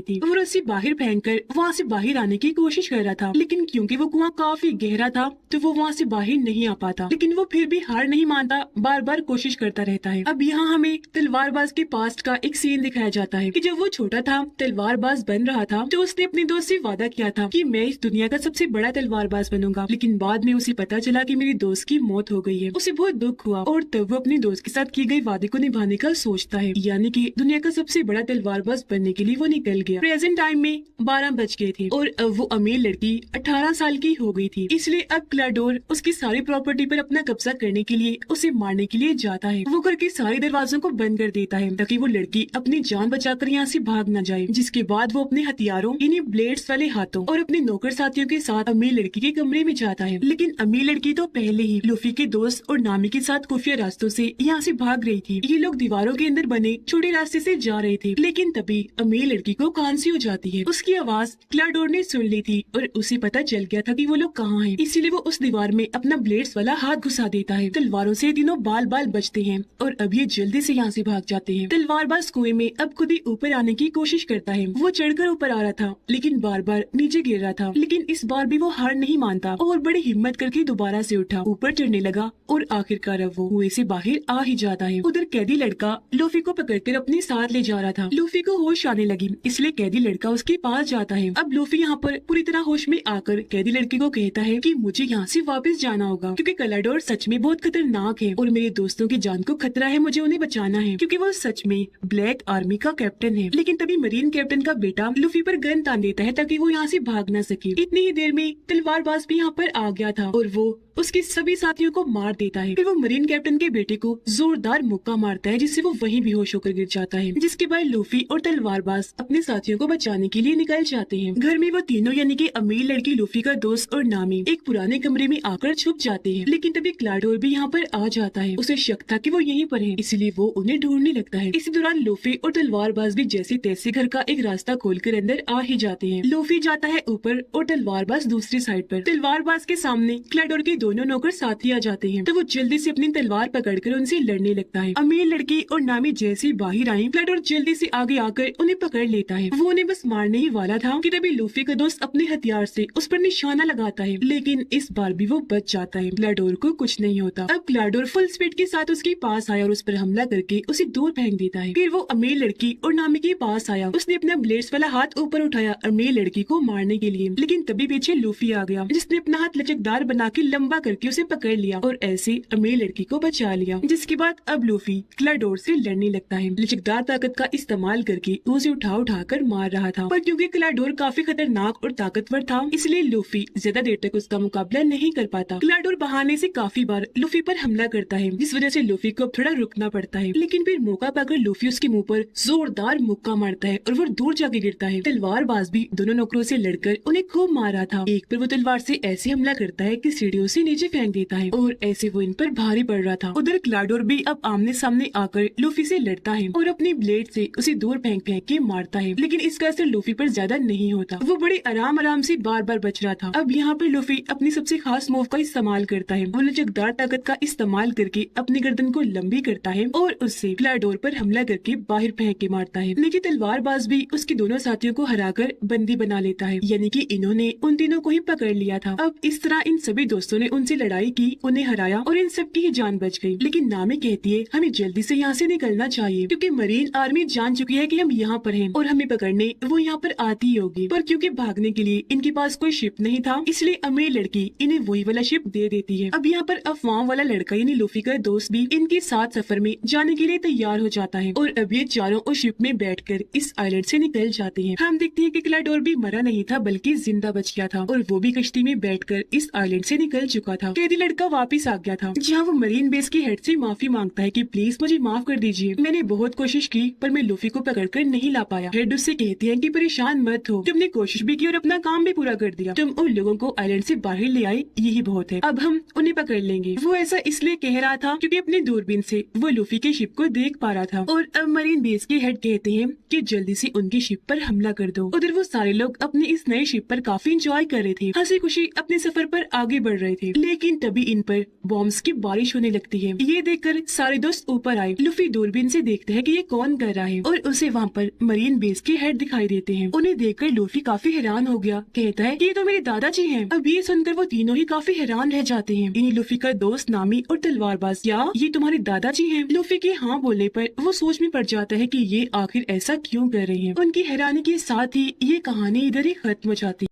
[SPEAKER 1] थी। वो रस्सी बाहर फेंक कर वहाँ से बाहर आने की कोशिश कर रहा था, लेकिन क्योंकि वो कुआं काफी गहरा था तो वो वहाँ से बाहर नहीं आ पाता। लेकिन वो फिर भी हार नहीं मानता, बार बार कोशिश करता रहता है। अब यहाँ हमें तलवारबाज के पास्ट का एक सीन दिखाया जाता है कि जब वो छोटा था, तलवारबाज बन रहा था, तो उसने अपने दोस्त से वादा किया था कि मैं इस दुनिया का सबसे बड़ा तलवारबाज बनूंगा। लेकिन बाद में उसे पता चला कि मेरी दोस्त की मौत हो गई है। उसे बहुत दुख हुआ और तब वो अपने दोस्त के साथ किए गए वादे को निभाने का सोचता है, यानी कि दुनिया का सबसे बड़ा तलवारबाज बनने के लिए वो निकल गया। प्रेजेंट टाइम में 12 बज गए थे और अब वो अमीर लड़की 18 साल की हो गई थी। इसलिए अब क्लाडोर उसकी सारी प्रॉपर्टी पर अपना कब्जा करने के लिए उसे मारने के लिए जाता है। वो घर के सारे दरवाजों को बंद कर देता है ताकि वो लड़की अपनी जान बचाकर यहाँ से भाग न जाए। जिसके बाद वो अपने हथियारों यानी ब्लेड्स वाले हाथों और अपने नौकर साथियों के साथ अमीर लड़की के कमरे में जाता है। लेकिन अमीर लड़की तो पहले ही लूफी के दोस्त और नामी के साथ खुफिया रास्तों से यहाँ से भाग रही थी। ये लोग दीवारों के अंदर बने छोटे रास्ते से जा रहे थे, लेकिन तभी अमीर लड़की को खांसी हो जाती है। उसकी आवाज क्लाडोर ने सुन ली थी और उसे पता चल गया था कि वो लोग कहाँ हैं। इसीलिए वो उस दीवार में अपना ब्लेड्स वाला हाथ घुसा देता है। तलवारों से तीनों बाल बाल बचते हैं और अब ये जल्दी से यहाँ से भाग जाते हैं। तलवारबाज कुएं में अब खुद ही ऊपर आने की कोशिश करता है। वो चढ़कर ऊपर आ रहा था लेकिन बार बार नीचे गिर रहा था, लेकिन इस बार भी वो हार नहीं मानता और बड़ी हिम्मत करके दोबारा से उठा, ऊपर चढ़ने लगा और आखिरकार अब वो कुएं से बाहर आ ही जाता है। उधर कैदी लड़का लूफी को पकड़कर अपने साथ ले जा रहा था। लूफी को होश आने लगी, इसलिए कैदी लड़का उसके पास जाता है। अब लूफी यहाँ पर पूरी तरह होश में आकर कैदी लड़की को कहता है कि मुझे यहाँ से वापस जाना होगा क्योंकि क्लाडोर सच में बहुत खतरनाक है और मेरे दोस्तों की जान को खतरा है, मुझे उन्हें बचाना है क्योंकि वो सच में ब्लैक आर्मी का कैप्टन है। लेकिन तभी मरीन कैप्टन का बेटा लूफी पर गन तान देता है ताकि वो यहाँ से भाग न सके। इतनी ही देर में तलवारबाज भी यहाँ पर आ गया था और वो उसके सभी साथियों को मार देता है। फिर वो मरीन कैप्टन के बेटे को जोरदार मुक्का मारता है जिससे वो वहीं बेहोश होकर गिर जाता है। जिसके बाद लूफी और तलवारबाज अपने साथियों को बचाने के लिए निकल जाते हैं। घर में वो तीनों यानी कि अमीर लड़की, लूफी का दोस्त और नामी एक पुराने कमरे में आकर छुप जाते हैं। लेकिन तभी क्लाडोर भी यहाँ पर आ जाता है। उसे शक था कि वो यहीं पर है, इसलिए वो उन्हें ढूंढने लगता है। इसी दौरान लूफी और तलवारबाज भी जैसे तैसे घर का एक रास्ता खोलकर अंदर आ ही जाते हैं। लूफी जाता है ऊपर और तलवारबाज दूसरी साइड पर। तलवारबाज के सामने क्लाडोर के दोनों नौकर साथी आ जाते हैं तो वो जल्दी से अपनी तलवार पकड़कर उनसे लड़ने लगता है। अमीर लड़की और नामी जैसे ही बाहर आई, क्लाडोर जल्दी से आगे आकर उन्हें पकड़ लेता है। वो उन्हें बस मारने ही वाला था कि तभी लूफी का दोस्त अपने हथियार से उस पर निशाना लगाता है, लेकिन इस बार भी वो बच जाता है। क्लाडोर को कुछ नहीं होता। अब क्लाडोर फुल स्पीड के साथ उसके पास आया और उस पर हमला करके उसे दूर फेंक देता है। फिर वो अमीर लड़की और नामी के पास आया, उसने अपना ब्लेड्स वाला हाथ ऊपर उठाया अमीर लड़की को मारने के लिए, लेकिन तभी पीछे लूफी आ गया जिसने अपना हाथ लचकदार बना के लंबा करके उसे पकड़ लिया और ऐसे अमीर लड़की को बचा लिया। जिसके बाद अब लूफी क्लाडोर से लड़ने लगता है। लचकदार ताकत का इस्तेमाल करके उसे उठा कर मार रहा था, पर क्योंकि क्लाडोर काफी खतरनाक और ताकतवर था इसलिए लूफी ज्यादा देर तक उसका मुकाबला नहीं कर पाता। क्लाडोर बहाने से काफी बार लूफी पर हमला करता है जिस वजह से लूफी को अब थोड़ा रुकना पड़ता है, लेकिन फिर मौका पाकर लूफी उसके मुंह पर जोरदार मुक्का मारता है और वो दूर जाके गिरता है। तलवारबाज भी दोनों नौकरों से लड़कर उन्हें खूब मारा था। एक पर वो तलवार से ऐसे हमला करता है कि सीढ़ियों से नीचे फेंक देता है और ऐसे वो इन पर भारी पड़ रहा था। उधर क्लाडोर भी अब आमने सामने आकर लूफी से लड़ता है और अपनी ब्लेड से उसे दूर फेंक के मारता है, लेकिन इसका असर लूफी पर ज्यादा नहीं होता। वो बड़े आराम आराम से बार बार बच रहा था। अब यहाँ पर लूफी अपनी सबसे खास मूव का इस्तेमाल करता है। वो लचकदार ताकत का इस्तेमाल करके अपनी गर्दन को लंबी करता है और उससे क्लाडोर पर हमला करके बाहर फेंक के मारता है। लेकिन तलवारबाज भी उसके दोनों साथियों को हराकर बंदी बना लेता है, यानी कि इन्होंने उन तीनों को ही पकड़ लिया था। अब इस तरह इन सभी दोस्तों ने उनसे लड़ाई की, उन्हें हराया और इन सब की ही जान बच गई। लेकिन नामी कहती है हमें जल्दी से यहाँ से निकलना चाहिए, क्योंकि मरीन आर्मी जान चुकी है कि हम यहाँ पर हैं और हमें पकड़ने वो यहाँ पर आती ही होगी। पर क्योंकि भागने के लिए इनके पास कोई शिप नहीं था, इसलिए अमीर लड़की इन्हें वही वाला शिप दे देती है। अब यहाँ पर अफवाह वाला लड़का यानी लूफी का दोस्त भी इनके साथ सफर में जाने के लिए तैयार हो जाता है और अब ये चारों उस शिप में बैठकर इस आइलैंड से निकल जाते हैं। हम देखते हैं कि क्लाडोर भी मरा नहीं था बल्कि जिंदा बच गया था और वो भी कश्ती में बैठकर इस आइलैंड से निकल चुका था। कैदी लड़का वापस आ गया था, जहाँ वो मरीन बेस के हेड से माफी मांगता है कि प्लीज मुझे माफ कर दीजिए, मैंने बहुत कोशिश की पर मैं लूफी को पकड़कर नहीं ला पाया। हेड उससे कहती है कि परेशान मत हो, तुमने कोशिश भी की और अपना काम भी पूरा कर दिया, तुम उन लोगों को आइलैंड से बाहर ले आए यही बहुत है, अब हम उन्हें पकड़ लेंगे। वो ऐसा इसलिए कह रहा था क्योंकि अपनी दूरबीन से वो लूफी के शिप को देख पा रहा था। और अब मरीन बेस के हेड कहते हैं कि जल्दी से उनकी शिप पर हमला कर दो। उधर वो सारे लोग अपनी इस नई शिप पर काफी इंजॉय कर रहे थे, हंसी खुशी अपने सफर पर आगे बढ़ रहे थे। लेकिन तभी इन पर बॉम्ब्स की बारिश होने लगती है। ये देखकर सारे दोस्त ऊपर आए। लूफी दूरबीन से देखता है कि ये कौन कर रहा है और उसे वहाँ पर मरीन बेस के हेड दिखाई देते हैं। उन्हें देखकर लूफी काफी हैरान हो गया, कहता है कि ये तो मेरे दादाजी हैं। अब ये सुनकर वो तीनों ही काफी हैरान रह जाते हैं। इन्हीं लूफी का दोस्त नामी और तलवारबाज, क्या ये तुम्हारे दादाजी हैं? लूफी के हाँ बोलने पर वो सोच में पड़ जाता है कि ये आखिर ऐसा क्यों कर रहे हैं। उनकी हैरानी के साथ ही ये कहानी इधर ही खत्म हो जाती है।